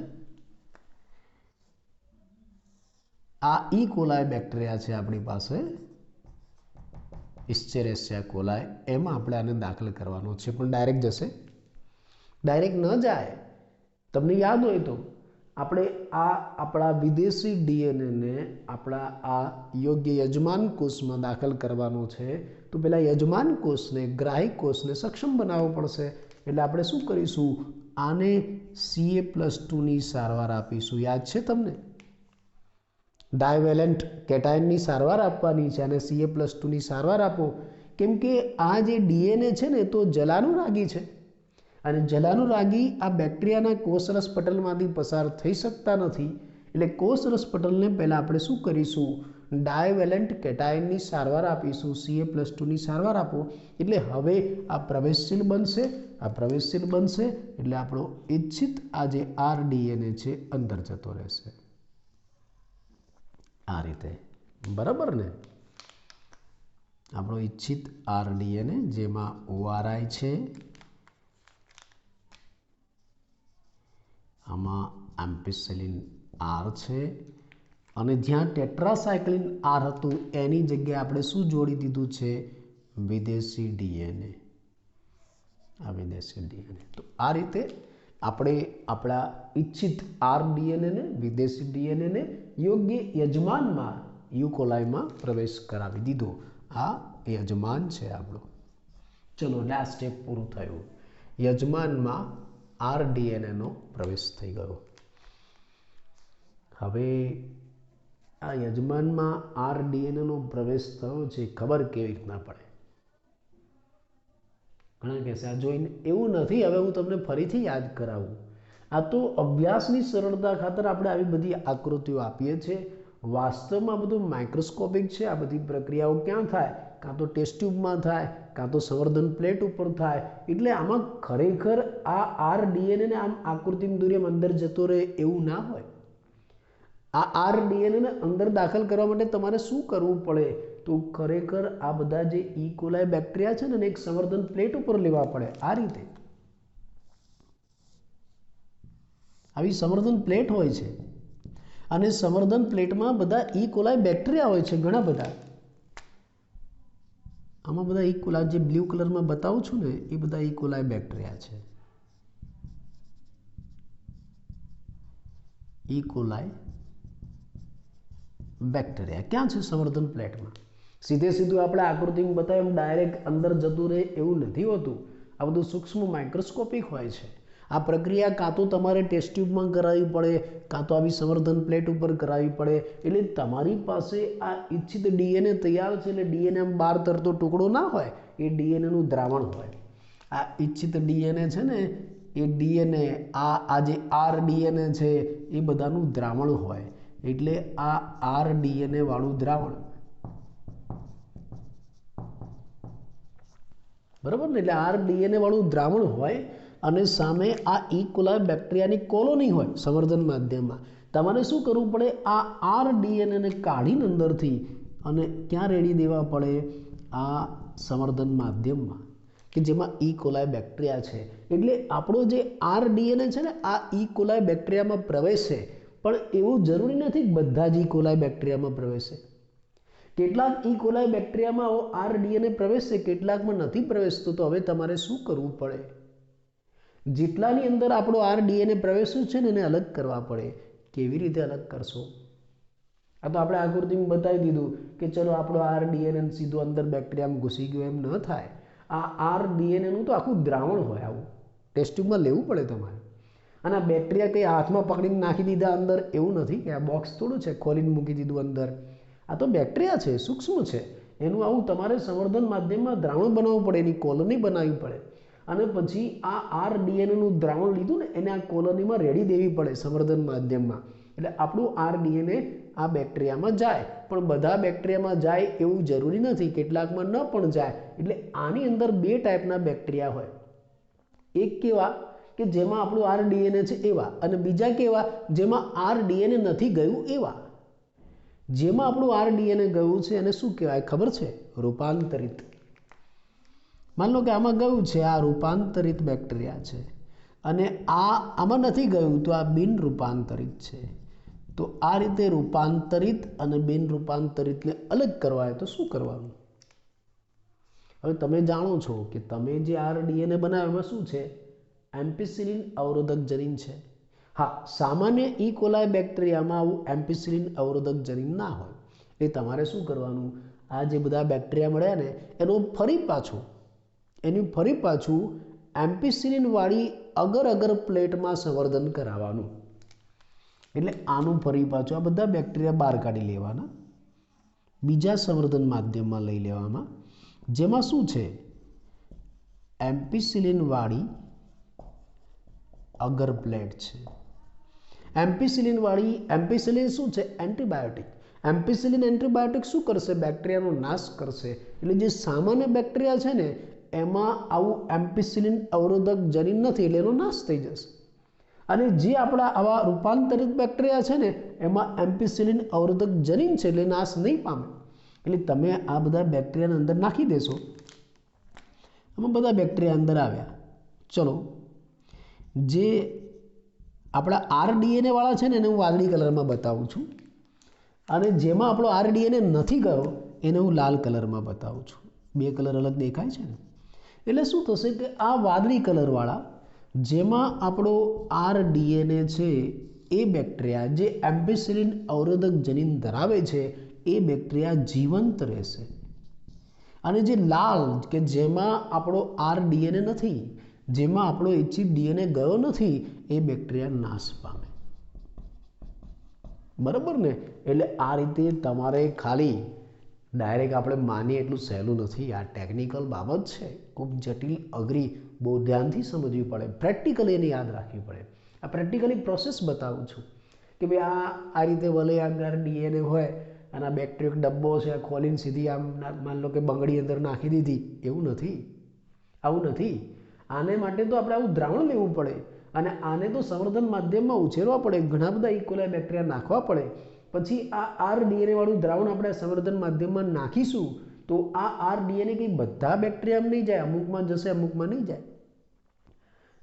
આ E. coli બેક્ટેરિયા છે આપણી પાસે, ઇસ્ચેરેસિયા કોલાય. એમાં આપણે આને દાખલ કરવાનો છે, પણ ડાયરેક્ટ જશે? ડાયરેક્ટ ન જાય. તમને યાદ હોય તો આપણે આપણા વિદેશી ડીએનએને આપણા આ યોગ્ય યજમાન કોષમાં દાખલ કરવાનો છે, તો પેલા યજમાન કોષને, ગ્રાહી કોષને સક્ષમ બનાવવો પડશે. એટલે આપણે શું કરીશું, આને Ca+2ની સારવાર આપીશું. યાદ છે તમને? ડાયવેલેન્ટ કેટાયનની સારવાર આપવાની છે અને Ca+2ની સારવાર આપો. કેમ કે આ જે ડીએનએ છે ને તો જલાનુરાગી છે અને જલાનુરાગી આ બેક્ટેરિયાના કોષરસ પટલમાંથી પસાર થઈ શકતા નથી. એટલે કોષરસ પટલને પહેલાં આપણે શું કરીશું, ડાયવેલેન્ટ કેટાયનની સારવાર આપીશું. Ca+2ની સારવાર આપો એટલે હવે આ પ્રવેશશીલ બનશે. આ પ્રવેશશીલ બનશે એટલે આપણો ઈચ્છિત આ જે ડીએનએ છે અંદર જતો રહેશે. આ રીતે બરાબર ને? આપણો ઈચ્છિત ડીએનએ જેમાં ORI છે, આમાં એમ્પિસિલિન R છે અને જ્યાં ટેટ્રાસાયક્લિન R હતું એની જગ્યાએ આપણે શું જોડી દીધું છે, વિદેશી ડીએનએ. આ વિદેશી ડીએનએ. તો આ રીતે આપણે આપણા ઈચ્છિત ડીએનએને, વિદેશી ડીએનએને યોગ્ય યજમાનમાં યુકોલાઈમાં પ્રવેશ કરાવી દીધો. આ યજમાન છે આપણો. ચલો, લાસ્ટ સ્ટેપ પૂરું થયું. યજમાનમાં ડીએનએનો પ્રવેશ થઈ ગયો. હવે આ યજમાનમાં ડીએનએનો પ્રવેશ થયો છે, ખબર કેવી રીતના પડે? ઘણા કહેશે આ જોઈને એવું નથી. હવે હું તમને ફરીથી યાદ કરાવું. આ તો અભ્યાસની સરળતા ખાતર આપણે આવી બધી આકૃતિઓ આપીએ છીએ. વાસ્તવમાં બધું માઇક્રોસ્કોપિક છે. આ બધી પ્રક્રિયાઓ ક્યાં થાય? કાં તો ટેસ્ટ ટ્યુબમાં થાય, કાં તો સંવર્ધન પ્લેટ ઉપર થાય. એટલે આમાં ખરેખર આ ડીએનએને આમ આકૃતિમાં દોરી અંદર જતો રહે એવું ના હોય. આ ડીએનએને અંદર દાખલ કરવા માટે તમારે શું કરવું પડે? તો ખરેખર આ બધા જે ઇકોલાઈ બેક્ટેરિયા છે ને એક સંવર્ધન પ્લેટ ઉપર લેવા પડે. આ રીતે આવી સંવર્ધન પ્લેટ હોય છે અને સંવર્ધન પ્લેટમાં બધા ઇકોલાઈ બેક્ટેરિયા હોય છે, ઘણા બધા. આમાં બધા ઇકોલાઈ જે બ્લુ કલરમાં બતાવું છું ને એ બધા ઇકોલાઈ બેક્ટેરિયા છે. ઇકોલાઈ બેક્ટેરિયા ક્યાં છે? સંવર્ધન પ્લેટમાં. સીધે સીધું આપણે આકૃતિમાં બતાવ્યું એમ ડાયરેક્ટ અંદર જતું રહે એવું નથી હોતું. આ બધું સૂક્ષ્મ માઇક્રોસ્કોપિક હોય છે. આ પ્રક્રિયા કાં તો તમારે ટેસ્ટ ટ્યુબમાં કરાવવી પડે, કાં તો આવી સંવર્ધન પ્લેટ ઉપર કરાવવી પડે. એટલે તમારી પાસે આ ઈચ્છિત ડીએનએ તૈયાર છે. એટલે ડીએનએ બહાર તરતો ટુકડો ના હોય, એ ડીએનએનું દ્રાવણ હોય. આ ઈચ્છિત ડીએનએ છે ને એ ડીએનએ આ જે ડીએનએ છે એ બધાનું દ્રાવણ હોય. એટલે આ ડીએનએ વાળું દ્રાવણ, બરાબર ને? એટલે ડીએનએ વાળું દ્રાવણ હોય અને સામે આ ઇકોલાઈ બેક્ટેરિયાની કોલોની હોય સંવર્ધન માધ્યમમાં. તમારે શું કરવું પડે? આ ડીએનએને કાઢીને અંદરથી અને ક્યાં રેડી દેવા પડે? આ સંવર્ધન માધ્યમમાં કે જેમાં ઇકોલાઈ બેક્ટેરિયા છે. એટલે આપણો જે ડીએનએ છે ને આ ઇકોલાઈ બેક્ટેરિયામાં પ્રવેશે. પણ એવું જરૂરી નથી બધા જ ઇકોલાઈ બેક્ટેરિયામાં પ્રવેશે. કેટલાક ઇકોલાઈ બેક્ટેરિયામાં ડીએનએ પ્રવેશશે, કેટલાકમાં નથી પ્રવેશતો. તો હવે તમારે શું કરવું પડે? જેટલાની અંદર આપણો ડીએનએ પ્રવેશ્યું છે ને એને અલગ કરવા પડે. કેવી રીતે અલગ કરશો? આ તો આપણે આકૃતિમાં બતાવી દીધું કે ચલો આપણો ડીએનએ સીધો અંદર બેક્ટેરિયામાં ઘૂસી ગયો, એમ ન થાય. આ ડીએનએનું તો આખું દ્રાવણ હોય. આવું ટેસ્ટ ટ્યુબમાં લેવું પડે તમારે. અને આ બેક્ટેરિયા કંઈ હાથમાં પકડીને નાખી દીધા અંદર એવું નથી કે આ બોક્સ થોડું છે ખોલીને મૂકી દીધું અંદર. આ તો બેક્ટેરિયા છે, સૂક્ષ્મ છે. એનું આવું તમારે સંવર્ધન માધ્યમમાં દ્રાવણ બનાવવું પડે, એની કોલોની બનાવવી પડે. અને પછી આ ડીએનએનું દ્રાવણ લીધું ને એને આ કોલોનીમાં રેડી દેવી પડે સંવર્ધન માધ્યમમાં. એટલે આપણું ડીએનએ આ બેક્ટેરિયામાં જાય. પણ બધા બેક્ટેરિયામાં જાય એવું જરૂરી નથી, કેટલાકમાં ન પણ જાય. એટલે આની અંદર બે ટાઈપના બેક્ટેરિયા હોય. એક કેવા કે જેમાં આપણું ડીએનએ છે એવા, અને બીજા કેવા જેમાં ડીએનએ નથી ગયું એવા. જેમાં આપણું ડીએનએ ગયું છે એને શું કહેવાય ખબર છે? રૂપાંતરિત. માન લો કે આમાં ગયું છે, આ રૂપાંતરિત બેક્ટેરિયા છે. અને આમાં નથી ગયું તો આ બિન રૂપાંતરિત છે. તો આ રીતે રૂપાંતરિત અને બિન રૂપાંતરિતને અલગ કરવા હોય તો શું કરવાનું? હવે તમે જાણો છો કે તમે જે ડીએનએ બનાવ્યો એમાં શું છે? એમ્પિસિલિન અવરોધક જનીન છે. हाँ, सामान्य ई कोलाई બેક્ટેરિયામાં આવું એમ્પિસિલિન અવરોધક જનીન ના હોય. એ તમારે શું કરવાનું, આ જે બધા બેક્ટેરિયા મળ્યા ને એનું ફરી પાછું એમ્પિસિલિન વાળી અગર અગર પ્લેટમાં સંવર્ધન કરાવવાનું. એટલે આનું ફરી પાછું આ બધા બેક્ટેરિયા બહાર કાઢી લેવાના, બીજા સંવર્ધન માધ્યમમાં લઈ લેવામાં, જેમાં શું છે, એમ્પિસિલિન વાળી અગર પ્લેટ છે. એમ્પિસિલિન શું છે, એન્ટીબાયોટિક. એમ્પિસિલિન એન્ટીબાયોટિક શું કરશે, બેક્ટેરિયાનો નાશ કરશે. એટલે જે સામાન્ય બેક્ટેરિયા છે ને એમાં આવું એમ્પિસિલિન અવરોધક જનીન નથી, એટલે એનો નાશ થઈ જશે. અને જે આપણા આવા રૂપાંતરિત બેક્ટેરિયા છે ને એમાં એમ્પિસિલિન અવરોધક જનીન છે, એટલે નાશ નહીં પામે. એટલે તમે આ બધા બેક્ટેરિયાને અંદર નાખી દેશો, આમાં બધા બેક્ટેરિયા અંદર આવ્યા. ચલો, જે આપણા આરડીએનએ વાળા છે ને એને હું વાદળી કલરમાં બતાવું છું, અને જેમાં આપણો આરડીએનએ નથી ગયો એને હું લાલ કલરમાં બતાવું છું. બે કલર અલગ દેખાય છે ને. એટલે શું થશે કે આ વાદળી કલરવાળા જેમાં આપણો આરડીએનએ છે એ બેક્ટેરિયા જે એમ્પિસિલિન અવરોધક જનીન ધરાવે છે એ બેક્ટેરિયા જીવંત રહેશે. અને જે લાલ કે જેમાં આપણો આરડીએનએ નથી, જેમાં આપણો ઇચ્છિત ડીએનએ ગયો નથી, એ બેક્ટેરિયા નાશ પામે. બરાબર ને. એટલે આ રીતે તમારે ખાલી ડાયરેક્ટ આપણે માનીએ એટલું સહેલું નથી. આ ટેકનિકલ બાબત છે, ખૂબ જટિલ, અઘરી, બહુ ધ્યાનથી સમજવી પડે, પ્રેક્ટિકલી એને યાદ રાખવી પડે. આ પ્રેક્ટિકલી પ્રોસેસ બતાવું છું કે ભાઈ આ રીતે ભલે આગળ ડીએનએ હોય અને આ બેક્ટેરિયો ડબ્બો છે, ખોલીને સીધી આમ માન લો કે બંગડી અંદર નાખી દીધી, એવું નથી, આવું નથી. આને માટે તો આપણે આવું દ્રાવણ લેવું પડે અને આને તો સંવર્ધન માધ્યમમાં ઉછેરવા પડે, ઘણા બધા ઇકોલાઈ બેક્ટેરિયા નાખવા પડે. પછી આ આરડીએનએ વાળું દ્રાવણ આપણે સંવર્ધન માધ્યમમાં નાખીશું તો આ આરડીએનએ કંઈ બધા બેક્ટેરિયામાં નહીં જાય, અમુકમાં જશે, અમુકમાં નહીં જાય.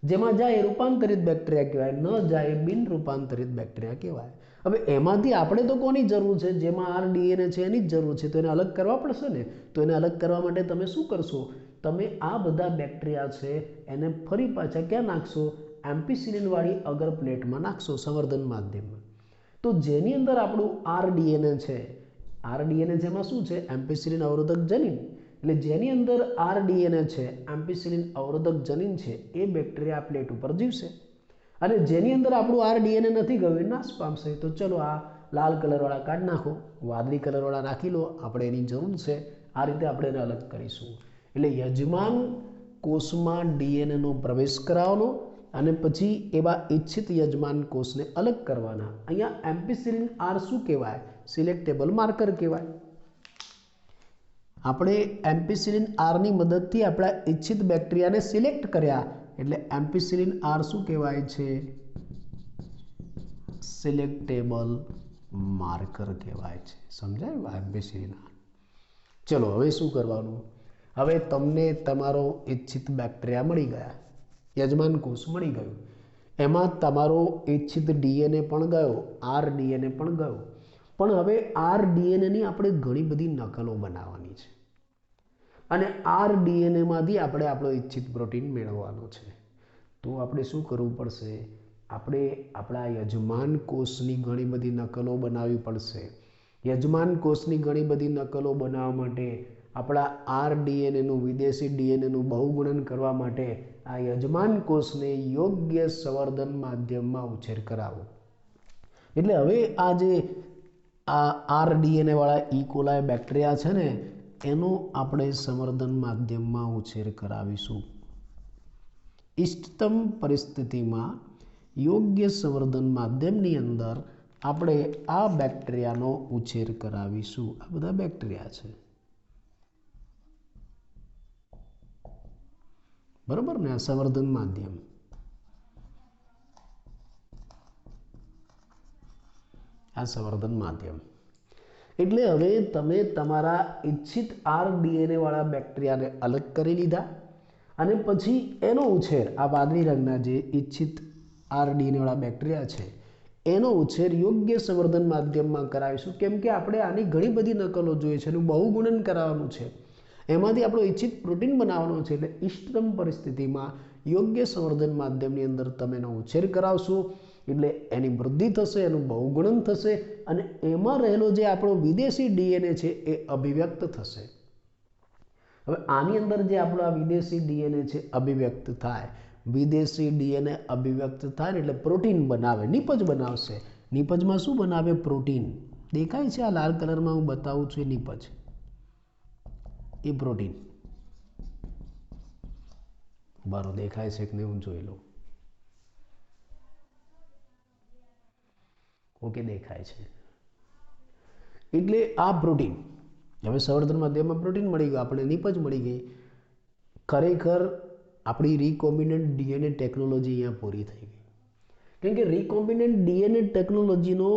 જેમાં જાય એ રૂપાંતરિત બેક્ટેરિયા કહેવાય, ન જાય બિન રૂપાંતરિત બેક્ટેરિયા કહેવાય. હવે એમાંથી આપણે તો કોની જરૂર છે, જેમાં આરડીએનએ છે એની જ જરૂર છે, તો એને અલગ કરવા પડશે ને. તો એને અલગ કરવા માટે તમે શું કરશો, તમે આ બધા બેક્ટેરિયા છે એને ફરી પાછા ક્યાં નાખશો, એમ્પિસિલિન વાળી અગર પ્લેટમાં નાખશો, સંવર્ધન માધ્યમમાં. તો જેની અંદર આપણું આરડીએનએ છે, આરડીએનએ જેમાં શું છે, એમ્પિસિલિન અવરોધક જનીન. એટલે જેની અંદર આરડીએનએ છે, એમ્પિસિલિન અવરોધક જનીન છે, એ બેક્ટેરિયા પ્લેટ ઉપર જીવશે. અને જેની અંદર આપણું આરડીએનએ નથી ગયું એ નાશ પામશે. તો ચલો આ લાલ કલરવાળા કાઢી નાખો, વાદળી કલરવાળા નાખી લો, આપણે એની જરૂર છે. આ રીતે આપણે એને અલગ કરીશું. એટલે યજમાન કોષમાં ડીએનએનો પ્રવેશ કરાવવાનો અને પછી એવા ઈચ્છિત યજમાન કોષને અલગ કરવાના. અહીંયા એમ્પિસિલિન આર શું કહેવાય, સિલેક્ટેબલ માર્કર કહેવાય. આપણે એમ્પિસિલિન આરની મદદથી આપણા ઈચ્છિત બેક્ટેરિયાને સિલેક્ટ કર્યા, એટલે એમ્પિસિલિન આર શું કહેવાય છે, સિલેક્ટેબલ માર્કર કહેવાય છે. સમજાયું એમ્પિસિલિન આર. ચલો હવે શું કરવાનું, હવે તમને તમારો ઈચ્છિત બેક્ટેરિયા મળી ગયા, યજમાન કોષ મળી ગયું, એમાં તમારો ઈચ્છિત ડીએનએ પણ ગયો, આરડીએનએ પણ ગયો. પણ હવે આરડીએનએની આપણે ઘણી બધી નકલો બનાવવાની છે અને આરડીએનએમાંથી આપણે આપણો ઈચ્છિત પ્રોટીન મેળવવાનો છે. તો આપણે શું કરવું પડશે, આપણે આપણા યજમાન કોષની ઘણી બધી નકલો બનાવવી પડશે. યજમાન કોષની ઘણી બધી નકલો બનાવવા માટે આપણા આરડીએનએનું વિદેશી ડીએનએનું બહુગુણન કરવા માટે આ યજમાન કોષને યોગ્ય સંવર્ધન માધ્યમમાં ઉછેર કરાવો. એટલે હવે આ જે આ આરડીએનએ વાળા ઇકોલાઈ બેક્ટેરિયા છે ને એનો આપણે સંવર્ધન માધ્યમમાં ઉછેર કરાવીશું. ઇષ્ટતમ પરિસ્થિતિમાં યોગ્ય સંવર્ધન માધ્યમની અંદર આપણે આ બેક્ટેરિયાનો ઉછેર કરાવીશું. આ બધા બેક્ટેરિયા છે, બરાબર ને. આ સંવર્ધન માધ્યમ, આ સંવર્ધન માધ્યમ. એટલે હવે તમે તમારા ઈચ્છિત આરડીએનએ વાળા બેક્ટેરિયાને અલગ કરી લીધા અને પછી એનો ઉછેર આ વાદળી રંગના જે ઈચ્છિત આરડીએનએ વાળા બેક્ટેરિયા છે એનો ઉછેર યોગ્ય સંવર્ધન માધ્યમમાં કરાવીશું. કેમ કે આપણે આની ઘણી બધી નકલો જોઈએ છે, એનું બહુગુણન કરાવવાનું છે, એમાંથી આપણો ઈચ્છિત પ્રોટીન બનાવવાનો છે. એટલે ઇષ્ટતમ પરિસ્થિતિમાં યોગ્ય સંવર્ધન માધ્યમની અંદર તમે એનો ઉછેર કરાવશો એટલે એની વૃદ્ધિ થશે, એનું બહુગુણન થશે અને એમાં રહેલો જે આપણો વિદેશી ડીએનએ છે એ અભિવ્યક્ત થશે. હવે આની અંદર જે આપણો આ વિદેશી ડીએનએ છે અભિવ્યક્ત થાય, વિદેશી ડીએનએ અભિવ્યક્ત થાય એટલે પ્રોટીન બનાવે, નિપજ બનાવશે. નિપજમાં શું બનાવે? પ્રોટીન. દેખાય છે આ લાલ કલરમાં હું બતાવું છું એ નિપજ, એ પ્રોટીન. બરાબર દેખાય છે કે નહીં હું જોઈ લઉં. ઓકે દેખાય છે. એટલે આ પ્રોટીન, હવે સંવર્ધન માધ્યમમાં પ્રોટીન મળી ગયું, આપણે નિપજ મળી ગઈ. ખરેખર આપણી રિકોમ્બિનન્ટ ડીએનએ ટેકનોલોજી અહીંયા પૂરી થઈ ગઈ. કેમ કે રિકોમ્બિનન્ટ ડીએનએ ટેકનોલોજીનો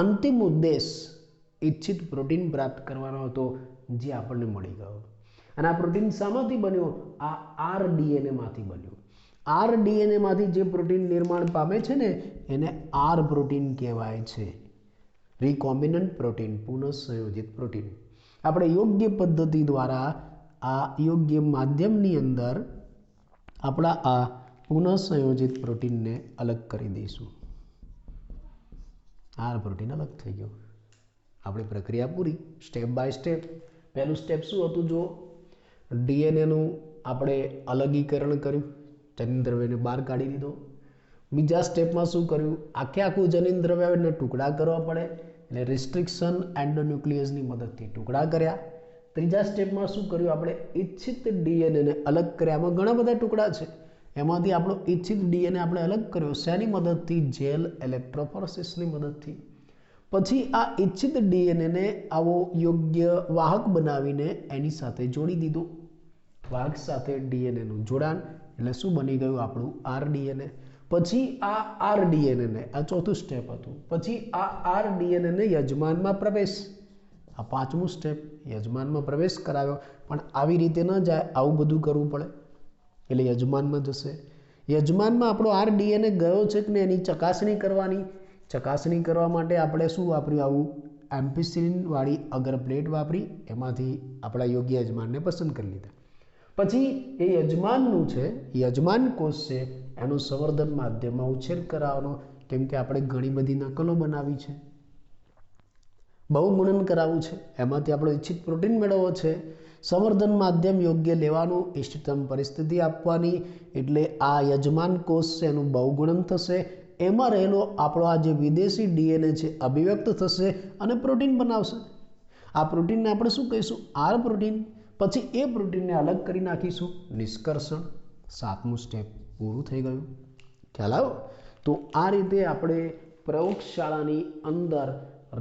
અંતિમ ઉદ્દેશ ઈચ્છિત પ્રોટીન પ્રાપ્ત કરવાનો હતો, જે આપણને મળી ગયો. અને આ પ્રોટીન શામાંથી બન્યો? આ આરડીએનએ માંથી બન્યો. આરડીએનએ માંથી જે પ્રોટીન નિર્માણ પામે છે ને એને આર પ્રોટીન કહેવાય છે. રિકોમ્બિનન્ટ પ્રોટીન, પુનઃસંયોજિત પ્રોટીન. આપણે યોગ્ય પદ્ધતિ દ્વારા આ યોગ્ય માધ્યમની અંદર આપણા આ પુનઃસંયોજિત પ્રોટીનને અલગ કરી દઈશું. આર પ્રોટીન અલગ થઈ ગયો. આપણી પ્રક્રિયા પૂરી, સ્ટેપ બાય સ્ટેપ. પહેલું સ્ટેપ શું હતું? જો ડીએનએનું આપણે અલગીકરણ કર્યું, જનીન દ્રવ્યને બહાર કાઢી દીધો. બીજા સ્ટેપમાં શું કર્યું? આખું જનીન દ્રવ્યને ટુકડા કરવા પડે, એટલે રિસ્ટ્રિક્શન એન્ડોન્યુક્લિયસની મદદથી ટુકડા કર્યા. ત્રીજા સ્ટેપમાં શું કર્યું? આપણે ઈચ્છિત ડીએનએને અલગ કર્યા. આમાં ઘણા બધા ટુકડા છે, એમાંથી આપણો ઈચ્છિત ડીએનએ આપણે અલગ કર્યો. શેની મદદથી? જેલ ઇલેક્ટ્રોફોરેસિસની મદદથી. પછી આ ઈચ્છિત ડીએનએને આવો યોગ્ય વાહક બનાવીને એની સાથે જોડી દીધો. વાહક સાથે ડીએનએનું જોડાણ, એટલે શું બની ગયું? આપણું આરડીએનએ. પછી આ આરડીએનએને, આ ચોથું સ્ટેપ હતું. પછી આ આરડીએનએને યજમાનમાં પ્રવેશ, આ પાંચમું સ્ટેપ, યજમાનમાં પ્રવેશ કરાવ્યો. પણ આવી રીતે ન જાય, આવું બધું કરવું પડે, એટલે યજમાનમાં જશે. યજમાનમાં આપણો આરડીએનએ ગયો છે કે નહીં એની ચકાસણી કરવાની. ચકાસણી કરવા માટે આપણે શું વાપર્યું? આવું એમ્પિસિલિન વાળી અગર પ્લેટ વાપરી, એમાંથી આપણા યોગ્ય યજમાનને પસંદ કરી લીધા. પછી એ યજમાનનું છે, યજમાન કોષ છે, એનું સંવર્ધન માધ્યમમાં ઉછેર કરાવવાનો. કેમ કે આપણે ઘણી બધી નકલો બનાવી છે, બહુગુણન કરાવવું છે, એમાંથી આપણો ઈચ્છિત પ્રોટીન મેળવવો છે. સંવર્ધન માધ્યમ યોગ્ય લેવાનું, ઇષ્ટતમ પરિસ્થિતિ આપવાની, એટલે આ યજમાન કોષ છે એનું બહુગુણન થશે. એમાં રહેલો આપણો આ જે વિદેશી ડીએનએ છે અભિવ્યક્ત થશે અને પ્રોટીન બનાવશે. આ પ્રોટીનને આપણે શું કહીશું? R protein. પછી એ પ્રોટીનને અલગ કરી નાખીશું, નિષ્કર્ષણ. સાતમું સ્ટેપ પૂરું થઈ ગયું. ખ્યાલ આવ્યો? તો આ રીતે આપણે પ્રયોગશાળાની અંદર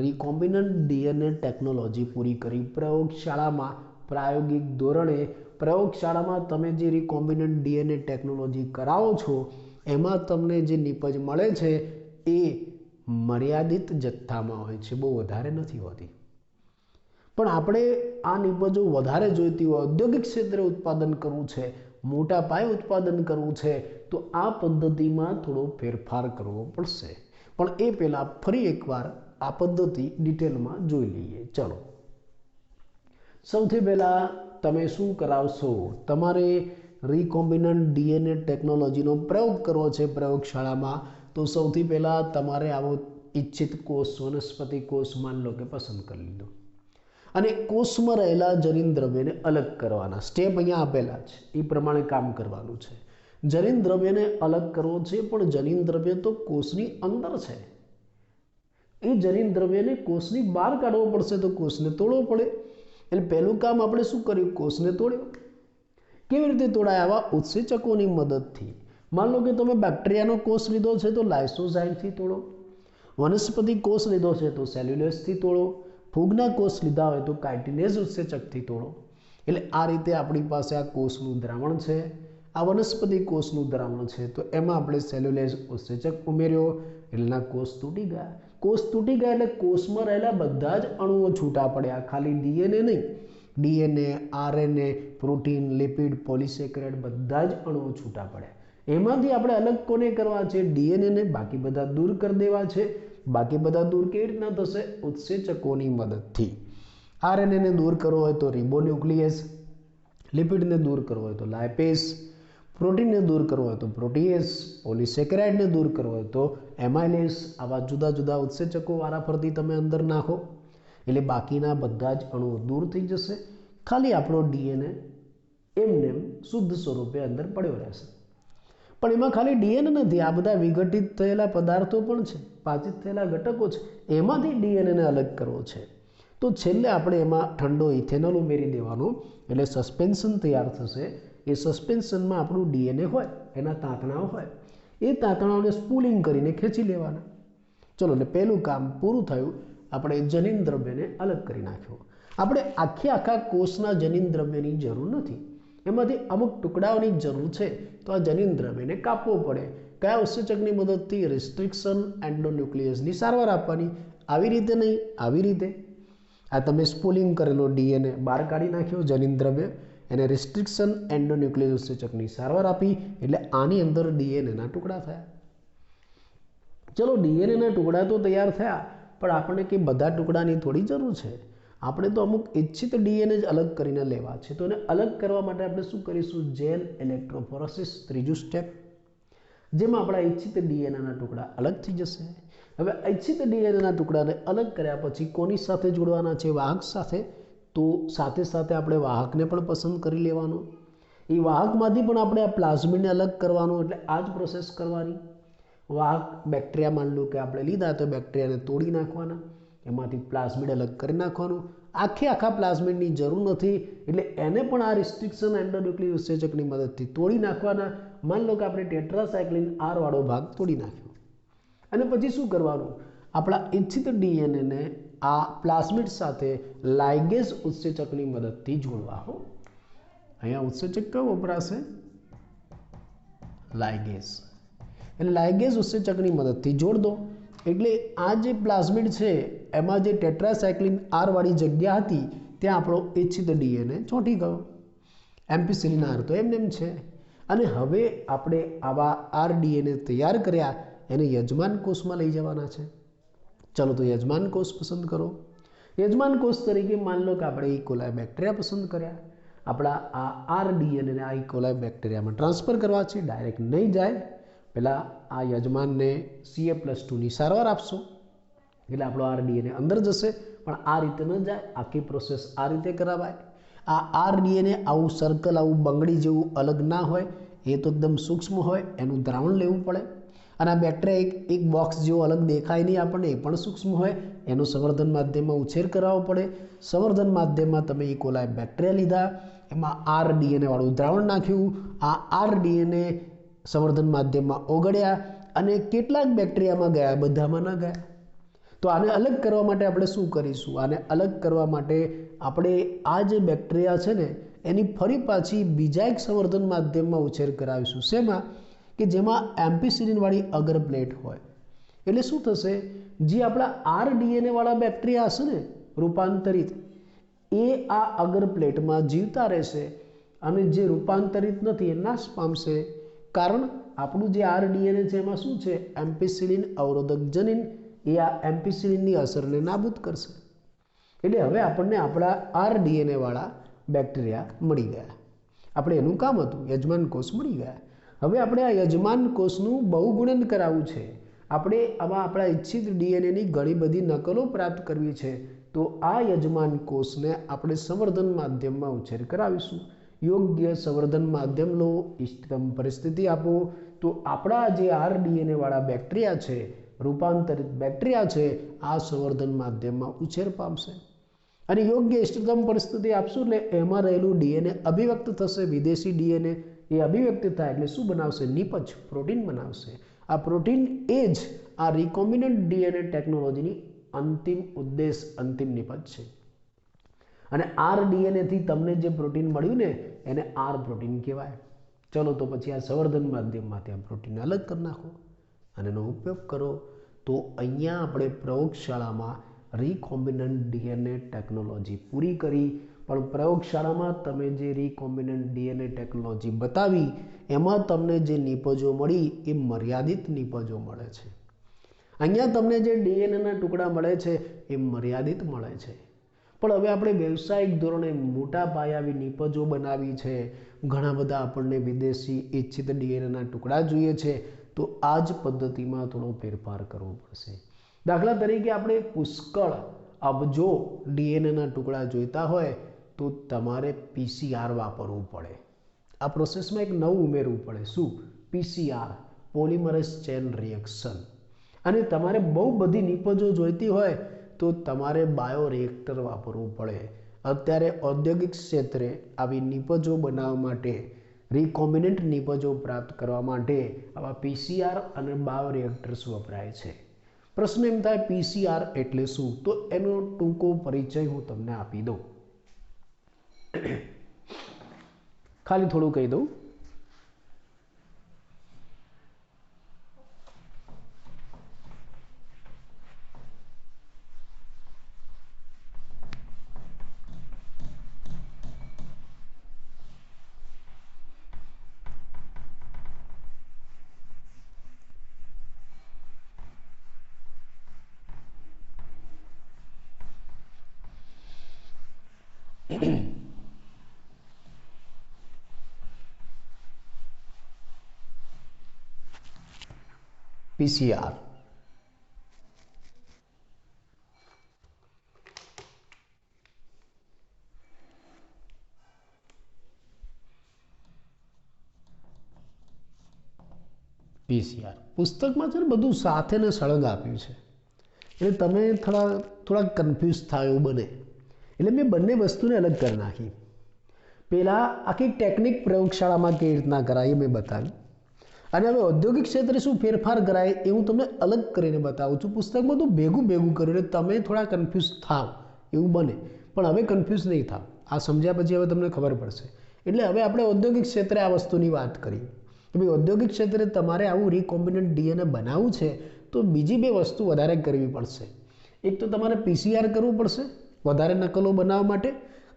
રિકોમ્બિનન્ટ ડીએનએ ટેકનોલોજી પૂરી કરી. પ્રયોગશાળામાં પ્રાયોગિક ધોરણે પ્રયોગશાળામાં તમે જે રિકોમ્બિનન્ટ ડીએનએ ટેકનોલોજી કરાવો છો એમાં તમને જે નિપજ મળે છે એ મર્યાદિત જથ્થામાં હોય છે, બહુ વધારે નથી હોતી. પણ આપણે આ નિપજો વધારે જોઈતી હોય, ઔદ્યોગિક ક્ષેત્રે ઉત્પાદન કરવું છે, મોટા પાયે ઉત્પાદન કરવું છે, તો આ પદ્ધતિમાં થોડો ફેરફાર કરવો પડશે. પણ એ પહેલાં ફરી એકવાર આ પદ્ધતિ ડિટેલમાં જોઈ લઈએ. ચલો, સૌથી પહેલાં તમે શું કરાવશો? તમારે રિકોમ્બિનન્ટ ડીએનએ ટેકનોલોજીનો પ્રયોગ કરવો છે પ્રયોગશાળામાં. તો સૌથી પહેલાં તમારે આવો ઈચ્છિત કોષ, વનસ્પતિ કોષ માની લો કે પસંદ કરી લીધો, અને કોષમાં રહેલા જનીન દ્રવ્યને અલગ કરવાના. સ્ટેપ અહીંયા આપેલા છે, એ પ્રમાણે કામ કરવાનું છે. જનીન દ્રવ્યને અલગ કરવો છે, પણ જનીન દ્રવ્ય તો કોષની અંદર છે. એ જનીન દ્રવ્યને કોષની બહાર કાઢવો પડશે, તો કોષને તોડવો પડે. એટલે પહેલું કામ આપણે શું કર્યું? કોષને તોડ્યો. કેવી રીતે તોડાય? આવા ઉત્સેચકોની મદદથી. માન લો કે તમે બેક્ટેરિયાનો કોષ લીધો છે તો લાઇસોઝાઇમથી તોડો, વનસ્પતિ કોષ લીધો છે તો સેલ્યુલોઝથી તોડો, ફૂગના કોષ લીધા હોય તો કાઇટિનેઝ ઉત્સેચકથી તોડો. એટલે આ રીતે આપણી પાસે આ કોષનું દ્રાવણ છે, આ વનસ્પતિ કોષનું દ્રાવણ છે, તો એમાં આપણે સેલ્યુલોઝ ઉત્સેચક ઉમેર્યો, એટલેના કોષ તૂટી ગયા. કોષ તૂટી ગયા એટલે કોષમાં રહેલા બધા જ અણુઓ છૂટા પડ્યા, ખાલી ડીએનએ નહીં. DNA, RNA, protein, lipid, polysaccharide બધા જ અણુઓ છૂટા પડ્યા. એમાંથી આપણે અલગ કોને કરવા છે? ડીએનએને. બાકી બધા દૂર કરી દેવા છે. બાકી બધા દૂર કેવી રીતના થશે? ઉત્સેચકોની મદદથી. આરએનએને દૂર કરવો હોય તો રિબોન્યુક્લિયસ, લિપિડને દૂર કરવો હોય તો લાઇપેઝ, પ્રોટીનને દૂર કરવો હોય તો પ્રોટીએસ, પોલિસેકેરાઇડને દૂર કરવો હોય તો એમાઇલેસ. આવા જુદા જુદા ઉત્સેચકો વારાફરતી તમે અંદર નાખો એટલે બાકીના બધા જ અણુઓ દૂર થઈ જશે. ખાલી આપણો ડીએનએ એમને શુદ્ધ સ્વરૂપે અંદર પડ્યો રહેશે. પણ એમાં ખાલી ડીએનએ નથી, આ બધા વિઘટિત થયેલા પદાર્થો પણ છે, પાચિત થયેલા ઘટકો છે, એમાંથી ડીએનએને અલગ કરવો છે. તો છેલ્લે આપણે એમાં ઠંડો ઇથેનોલ ઉમેરી દેવાનો એટલે સસ્પેન્શન તૈયાર થશે. એ સસ્પેન્શનમાં આપણું ડીએનએ હોય, એના તાંતણાઓ હોય, એ તાંતણાઓને સ્પૂલિંગ કરીને ખેંચી લેવાના. ચલો, એટલે પહેલું કામ પૂરું થયું. આપણે જનીન દ્રવ્યને અલગ કરી નાખ્યો. આપણે આખા કોષના જનીન દ્રવ્યની જરૂર નથી, એમાંથી અમુક ટુકડાઓની જરૂર છે. તો આ જનીન દ્રવ્યને કાપવો પડે. કયા ઉત્સેચકની મદદથી? રિસ્ટ્રિક્શન એન્ડોન્યુક્લિયસની સારવાર આપવાની. આવી રીતે નહીં, આવી રીતે. આ તમે સ્પૂલિંગ કરેલો ડીએનએ બહાર કાઢી નાખ્યો, જનીન દ્રવ્ય, એને રિસ્ટ્રિક્શન એન્ડોન્યુક્લિયસ ઉત્સેચકની સારવાર આપી એટલે આની અંદર ડીએનએના ટુકડા થયા. ચલો, ડીએનએના ટુકડા તો તૈયાર થયા, પણ આપણને કે બધા ટુકડાની થોડી જરૂર છે. આપણે તો અમુક ઇચ્છિત ડીએનએ જ અલગ કરીને લેવા છે. તો એને અલગ કરવા માટે આપણે શું કરીશું? જેલ ઇલેક્ટ્રોફોરેસિસ, ત્રીજું સ્ટેપ, જેમાં આપણા ઇચ્છિત ડીએનએના ટુકડા અલગ થઈ જશે. હવે ઇચ્છિત ડીએનએના ટુકડાને અલગ કર્યા પછી કોની સાથે જોડવાના છે? વાહક સાથે. તો સાથે સાથે આપણે વાહકને પણ પસંદ કરી લેવાનો. એ વાહકમાંથી પણ આપણે આ પ્લાઝમિડને અલગ કરવાનું, એટલે આ જ પ્રોસેસ કરવાની. વાહક બેક્ટેરિયા માન લો કે આપણે લીધા, તો બેક્ટેરિયાને તોડી નાખવાના, એમાંથી પ્લાઝમિડ અલગ કરી નાખવાનું. આખા પ્લાઝમિડની જરૂર નથી એટલે એને પણ આ રિસ્ટ્રિક્શન એન્ડોન્યુક્લિયસ ઉત્સેચકની મદદથી તોડી નાખવાના. માન લો કે આપણે ટેટ્રાસાયક્લિન આર વાળો ભાગ તોડી નાખ્યો. અને પછી શું કરવાનું? આપણા ઇચ્છિત ડીએનએને આ પ્લાઝમિડ સાથે લાઇગેઝ ઉત્સેચકની મદદથી જોડવા હો. અહીંયા ઉત્સેચક કયો વપરાશે? લાઇગેઝ. એટલે લાઇગેઝ ઉત્સેચકની મદદથી જોડ દો. એટલે આ જે પ્લાઝમિડ છે એમાં જે ટેટ્રાસાયક્લિન આર વાળી જગ્યા હતી ત્યાં આપણો ઇચ્છિત ડીએનએ ચોંટી ગયો. એમ્પિસિલિન આર તો એમ છે. અને હવે આપણે આવા આર ડીએનએ તૈયાર કર્યા, એને યજમાન કોષમાં લઈ જવાના છે. ચલો, તો યજમાન કોષ પસંદ કરો. યજમાન કોષ તરીકે માન લો કે આપણે ઇકોલાઈ બેક્ટેરિયા પસંદ કર્યા. આપણા આ આર ડીએનએ આ ઇકોલાઈ બેક્ટેરિયામાં ટ્રાન્સફર કરવા છે. ડાયરેક્ટ નહીં જાય, પહેલાં આ યજમાનને Ca+2ની સારવાર આપશો એટલે આપણો આર ડીએનએ અંદર જશે. પણ આ રીતે ન જાય, આખી પ્રોસેસ આ રીતે કરાવાય. આ આર ડીએનએ આવું સર્કલ, આવું બંગડી જેવું અલગ ના હોય, એ તો એકદમ સૂક્ષ્મ હોય, એનું દ્રાવણ લેવું પડે. અને આ બેક્ટેરિયા એક બોક્સ જેવો અલગ દેખાય નહીં આપણને, એ પણ સૂક્ષ્મ હોય, એનો સંવર્ધન માધ્યમમાં ઉછેર કરાવવો પડે. સંવર્ધન માધ્યમમાં તમે ઇકોલાઈ બેક્ટેરિયા લીધા, એમાં આર ડીએનએ વાળું દ્રાવણ નાખ્યું. આ આર ડીએનએ સંવર્ધન માધ્યમમાં ઓગળ્યા અને કેટલાક બેક્ટેરિયામાં ગયા, બધામાં ન ગયા. તો આને અલગ કરવા માટે આપણે શું કરીશું? આને અલગ કરવા માટે આપણે આ જે બેક્ટેરિયા છે ને એની ફરી પાછી બીજા એક સંવર્ધન માધ્યમમાં ઉછેર કરાવીશું. શેમાં? કે જેમાં એમ્પિસિલિન વાળી અગર પ્લેટ હોય. એટલે શું થશે? જે આપણા આર ડીએનએ વાળા બેક્ટેરિયા હશે ને રૂપાંતરિત, એ આ અગર પ્લેટમાં જીવતા રહેશે અને જે રૂપાંતરિત નથી એ નાશ પામશે. કારણ આપણું જે આર ડીએનએ છે એમાં શું છે? એમ્પિસિલિન અવરોધક જનીન. એ આ એમ્પિસિલિનની અસરને નાબૂદ કરશે. એટલે હવે આપણને આપણા આર ડીએનએ વાળા બેક્ટેરિયા મળી ગયા. આપણે એનું કામ હતું, યજમાન કોષ મળી ગયા. હવે આપણે આ યજમાન કોષનું બહુગુણન કરાવવું છે. આપણે આમાં આપણા ઇચ્છિત ડીએનએની ઘણી બધી નકલો પ્રાપ્ત કરવી છે. તો આ યજમાન કોષને આપણે સંવર્ધન માધ્યમમાં ઉછેર કરાવીશું. યોગ્ય સંવર્ધન માધ્યમ લો, ઇષ્ટતમ પરિસ્થિતિ આપો, તો આપણા જે આર ડીએનએ વાળા બેક્ટેરિયા છે, રૂપાંતરિત બેક્ટેરિયા છે, આ સંવર્ધન માધ્યમમાં ઉછેર પામશે. અને યોગ્ય ઇષ્ટતમ પરિસ્થિતિ આપશું એટલે એમાં રહેલું ડીએનએ અભિવ્યક્ત થશે. વિદેશી ડીએનએ એ અભિવ્યક્ત થાય એટલે શું બનાવશે? નિપજ, પ્રોટીન બનાવશે. આ પ્રોટીન એ જ આ રિકોમ્બિનન્ટ ડીએનએ ટેકનોલોજીની અંતિમ ઉદ્દેશ, અંતિમ નિપજ છે. અને આર ડીએનએથી તમને જે પ્રોટીન મળ્યું ને એને આર પ્રોટીન કહેવાય. ચલો, તો પછી આ સંવર્ધન માધ્યમમાંથી આ પ્રોટીન અલગ કરી નાખો અને એનો ઉપયોગ કરો. તો અહીંયા આપણે પ્રયોગશાળામાં રિકોમ્બિનન્ટ ડીએનએ ટેકનોલોજી પૂરી કરી. પણ પ્રયોગશાળામાં તમે જે રિકોમ્બિનન્ટ ડીએનએ ટેકનોલોજી બતાવી એમાં તમને જે નિપજો મળી એ મર્યાદિત નિપજો મળે છે. અહીંયા તમને જે ડીએનએના ટુકડા મળે છે એ મર્યાદિત મળે છે. પણ હવે આપણે વ્યવસાયિક ધોરણે મોટા પાયે આવી નિપજો બનાવી છે, ઘણા બધા આપણને વિદેશી ઇચ્છિત ડીએનએના ટુકડા જોઈએ છે, તો આ જ પદ્ધતિમાં થોડો ફેરફાર કરવો પડશે. દાખલા તરીકે આપણે પુષ્કળ અબજો ડીએનએના ટુકડા જોઈતા હોય તો તમારે પીસીઆર વાપરવું પડે. આ પ્રોસેસમાં એક નવું ઉમેરવું પડે. શું? PCR, polymerase chain reaction. અને તમારે બહુ બધી નિપજો જોઈતી હોય તો તમારે બાયોરિએક્ટર વાપરવું પડે. અત્યારે ઔદ્યોગિક ક્ષેત્રે આવી નિપજો બનાવવા માટે, રિકોમ્બિનન્ટ નિપજો પ્રાપ્ત કરવા માટે આવા પીસીઆર અને બાયોરિએક્ટર્સ વપરાય છે. પ્રશ્ન એમ થાય પીસીઆર એટલે શું? તો એનો ટૂંકો પરિચય હું તમને આપી દઉં. ખાલી થોડું કહી દઉં. પીસીઆર પુસ્તકમાં છે ને બધું સાથે ને સળંગ આપ્યું છે, એટલે તમે થોડા કન્ફ્યુઝ થાય એવું બને. એટલે મેં બંને વસ્તુને અલગ કરી નાખી. પહેલાં આખી ટેકનિક પ્રયોગશાળામાં કેવી રીતના કરાય એ મેં બતાવ્યું, અને હવે ઔદ્યોગિક ક્ષેત્રે શું ફેરફાર કરાય એ હું તમને અલગ કરીને બતાવું છું. પુસ્તકમાં તો ભેગું કર્યું એટલે તમે થોડા કન્ફ્યુઝ થાવ એવું બને, પણ હવે કન્ફ્યુઝ નહીં થાવ. આ સમજ્યા પછી હવે તમને ખબર પડશે. એટલે હવે આપણે ઔદ્યોગિક ક્ષેત્રે આ વસ્તુની વાત કરીએ કે ભાઈ ઔદ્યોગિક ક્ષેત્રે તમારે આવું રિકોમ્બિનન્ટ ડીએનએ બનાવવું છે તો બીજી બે વસ્તુ વધારે કરવી પડશે. એક તો તમારે પીસીઆર કરવું પડશે વધારે નકલો બનાવવા માટે,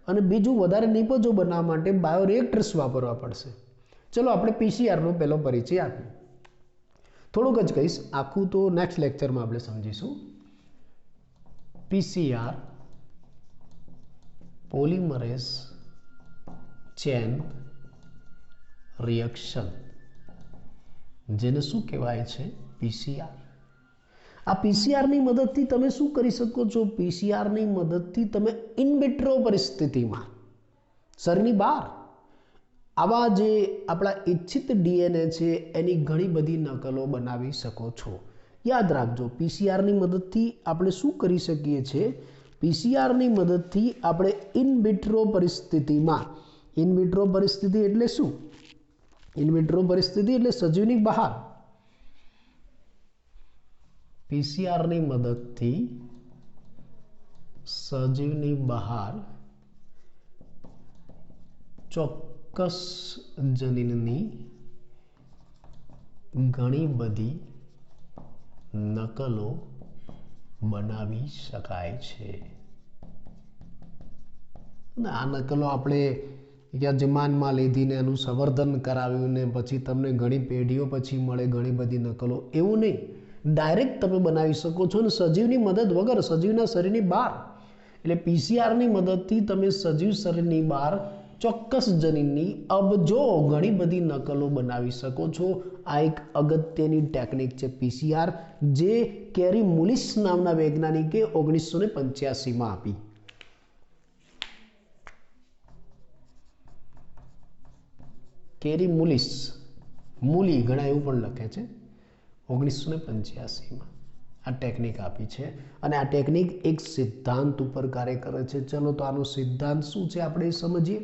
અને બીજું વધારે નિપજો બનાવવા માટે બાયોરિએક્ટર્સ વાપરવા પડશે. ચલો આપણે પીસીઆરનો પહેલો પરિચય આપીએ. થોડુંક જ કહીશ, આખું તો નેક્સ્ટ લેક્ચરમાં આપણે સમજીશું. પીસીઆર પોલિમરેઝ ચેન રિએક્શન, જેને શું કહેવાય છે? પીસીઆર. આ પીસીઆરની મદદથી તમે શું કરી શકો છો? પીસીઆરની મદદથી તમે ઇન વિટ્રો પરિસ્થિતિમાં શરીરની બહાર આવા જે આપણા ઈચ્છિત ડીએનએ છે એની ઘણી બધી નકલો બનાવી શકો છો. યાદ રાખજો, પીસીઆરની મદદથી આપણે શું કરી શકીએ છીએ? પીસીઆરની મદદથી આપણે ઇન વિટ્રો પરિસ્થિતિમાં, ઇન વિટ્રો પરિસ્થિતિ એટલે શું? ઇન વિટ્રો પરિસ્થિતિ એટલે સજીવની બહાર. પીસીઆરની મદદથી સજીવની બહાર ચોક્કસ જનીનની ઘણી બધી નકલો બનાવી શકાય છે. આ નકલો આપણે યજમાનમાં લીધીને એનું સંવર્ધન કરાવ્યું ને પછી તમને ઘણી પેઢીઓ પછી મળે ઘણી બધી નકલો, એવું નહીં. ડાયરેક્ટ તમે બનાવી શકો છો ને સજીવની મદદ વગર, સજીવના શરીરની બહાર. એટલે પીસીઆરની મદદથી તમે સજીવ શરીરની બહાર ચોક્કસ જનીનની અબજો ઘણી બધી નકલો બનાવી શકો છો. આ એક અગત્યની ટેકનિક છે પીસીઆર, જે કેરી મુલિસ નામના વૈજ્ઞાનિકે 1985માં આપી. કેરી મુલિસ, મૂલી ઘણા એવું પણ લખે છે, 1985માં આ ટેકનિક આપી છે. અને આ ટેકનિક એક સિદ્ધાંત ઉપર કાર્ય કરે છે. ચલો તો આનો સિદ્ધાંત શું છે આપણે સમજીએ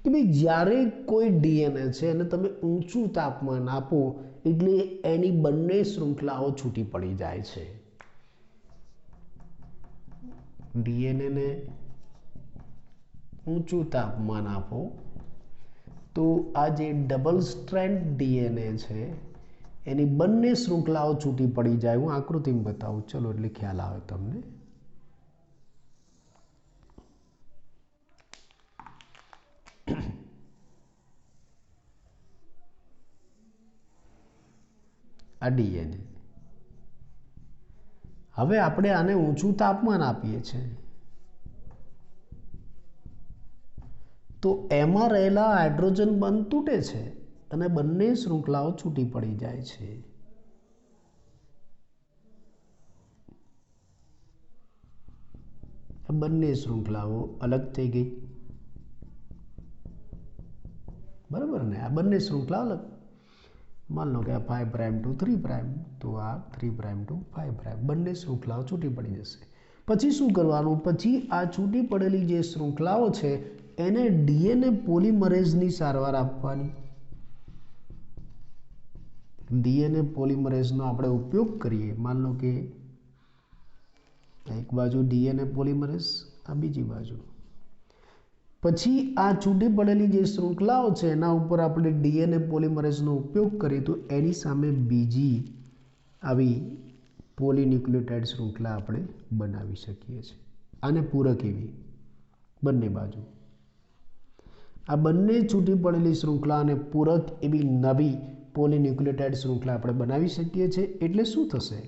કે ભાઈ જ્યારે કોઈ ડીએનએ છે અને તમે ઊંચું તાપમાન આપો એટલે એની બંને શૃંખલાઓ છૂટી પડી જાય છે. ડીએનએને ઊંચું તાપમાન આપો તો આ જે ડબલ સ્ટ્રેન્ડ ડીએનએ છે એની બંને શૃંખલાઓ છૂટી પડી જાય. હું આકૃતિમાં બતાવું, ચલો એટલે ખ્યાલ આવે તમને. આ ડીએનએ, હવે આપણે આને ઊંચું તાપમાન આપીએ છીએ તો એમાં રહેલા હાઇડ્રોજન બંધ તૂટે છે અને બંને શૃંખલાઓ છૂટી પડી જાય છે. બંને શૃંખલાઓ અલગ થઈ ગઈ, બરાબર ને? આ બંને શૃંખલા અલગ. मान लो कि 5 प्राइम टू 3 प्राइम, तो आ 3 प्राइम टू 5 प्राइम, બંને શૃંખલાઓ છૂટી પડી જશે. પછી શું કરવાનું? પછી આ છૂટી પડેલી જે શૃંખલાઓ છે એને ડીએનએ પોલિમરેઝની સારવાર આપવાની. ડીએનએ પોલિમરેઝનો આપણે ઉપયોગ કરીએ. માન લો કે એક બાજુ ડીએનએ પોલિમરેઝ, આ બીજી બાજુ. પછી આ છૂટી પડેલી જે શૃંખલાઓ છે એના ઉપર આપણે ડીએનએ પોલિમરેઝનો ઉપયોગ કરીએ તો એની સામે બીજી આવી પોલીન્યુક્લિયોટાઇડ શૃંખલા આપણે બનાવી શકીએ છીએ. આને પૂરક એવી બંને બાજુ. આ બંને છૂટી પડેલી શૃંખલા અને પૂરક એવી નવી પોલીન્યુક્લિયોટાઇડ શૃંખલા આપણે બનાવી શકીએ છીએ. એટલે શું થશે?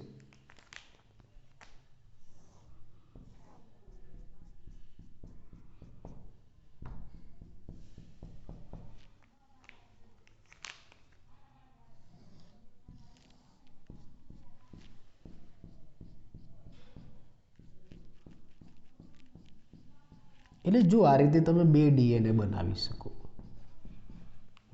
એટલે જો આ રીતે તમે બે ડીએનએ બનાવી શકો,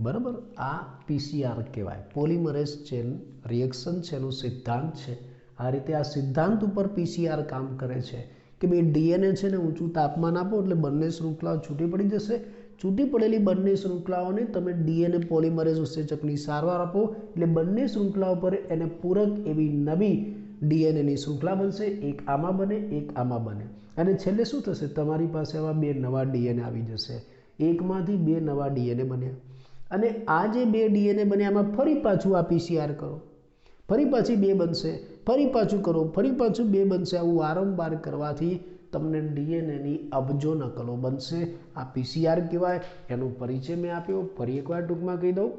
બરાબર? આ પીસીઆર કહેવાય, પોલિમરેઝ ચેન રિએક્શન છે, એનો સિદ્ધાંત છે. આ રીતે આ સિદ્ધાંત ઉપર પીસીઆર કામ કરે છે કે બે ડીએનએ છે ને ઊંચું તાપમાન આપો એટલે બંને શૃંખલાઓ છૂટી પડી જશે. છૂટી પડેલી બંને શૃંખલાઓને તમે ડીએનએ પોલિમરેઝ ઉત્સેચકની સારવાર આપો એટલે બંને શૃંખલાઓ પર એને પૂરક એવી નવી ડીએનએની શૃંખલા બનશે. એક આમાં બને, એક આમાં બને, અને છેલ્લે શું થશે? તમારી પાસે આવા બે નવા ડીએનએ આવી જશે. એકમાંથી બે નવા ડીએનએ બન્યા, અને આ જે બે ડીએનએ બન્યા એમાં ફરી પાછું આ પીસીઆર કરો, ફરી પાછી બે બનશે, ફરી પાછું કરો, ફરી પાછું બે બનશે. આવું વારંવાર કરવાથી તમને ડીએનએની અબજો નકલો બનશે. આ પીસીઆર કહેવાય. એનો પરિચય મેં આપ્યો. ફરી એકવાર ટૂંકમાં કહી દઉં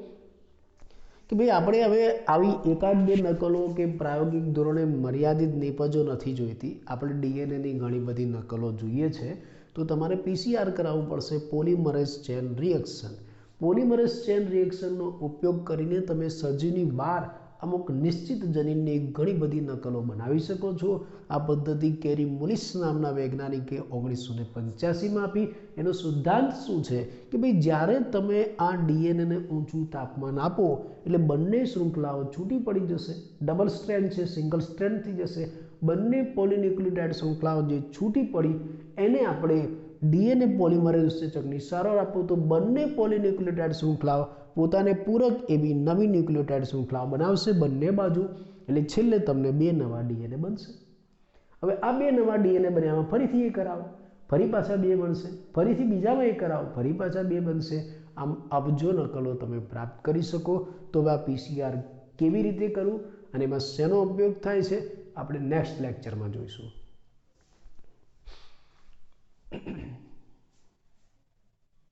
કે ભાઈ આપણે હવે આવી એકાદ બે નકલો કે પ્રાયોગિક ધોરણે મર્યાદિત નિપજો નથી જોઈતી. આપણે ડીએનએની ઘણી બધી નકલો જોઈએ છે. તો તમારે પીસીઆર કરાવવું પડશે, polymerase chain reaction. Polymerase chain રિએક્શનનો ઉપયોગ કરીને તમે સજીવની બહાર અમુક નિશ્ચિત જનીનની ઘણી બધી નકલો બનાવી શકો છો. આ પદ્ધતિ કેરી મુલિસ નામના વૈજ્ઞાનિકે 1985માં આપી. એનો સિદ્ધાંત શું છે કે ભાઈ જ્યારે તમે આ ડીએનએને ઊંચું તાપમાન આપો એટલે બંને શૃંખલાઓ છૂટી પડી જશે. ડબલ સ્ટ્રેન્ડ છે, સિંગલ સ્ટ્રેન્ડ થઈ જશે. બંને પોલીન્યુક્લિયોટાઇડ શૃંખલાઓ જે છૂટી પડી એને આપણે ડીએનએ પોલિમરેઝ ઉત્સેચકની સારવાર આપો તો બંને પોલીન્યુક્લિયોટાઇડ શૃંખલાઓ પોતાને પૂરક એવી નવી ન્યુક્લિયોટાઇડ શૃંખલાઓ બનાવશે બંને બાજુ. એટલે છેલ્લે તમને બે નવા ડીએનએ બનશે. હવે આ બે નવા ડીએનએ બન્યામાં ફરીથી એ કરાવો, ફરી પાછા બે બનશે, ફરીથી બીજામાં એ કરાવો, ફરી પાછા બે બનશે. આમ અબજો નકલો તમે પ્રાપ્ત કરી શકો. તો આ પીસીઆર કેવી રીતે કરવું અને એમાં શેનો ઉપયોગ થાય છે આપણે નેક્સ્ટ લેક્ચરમાં જોઈશું.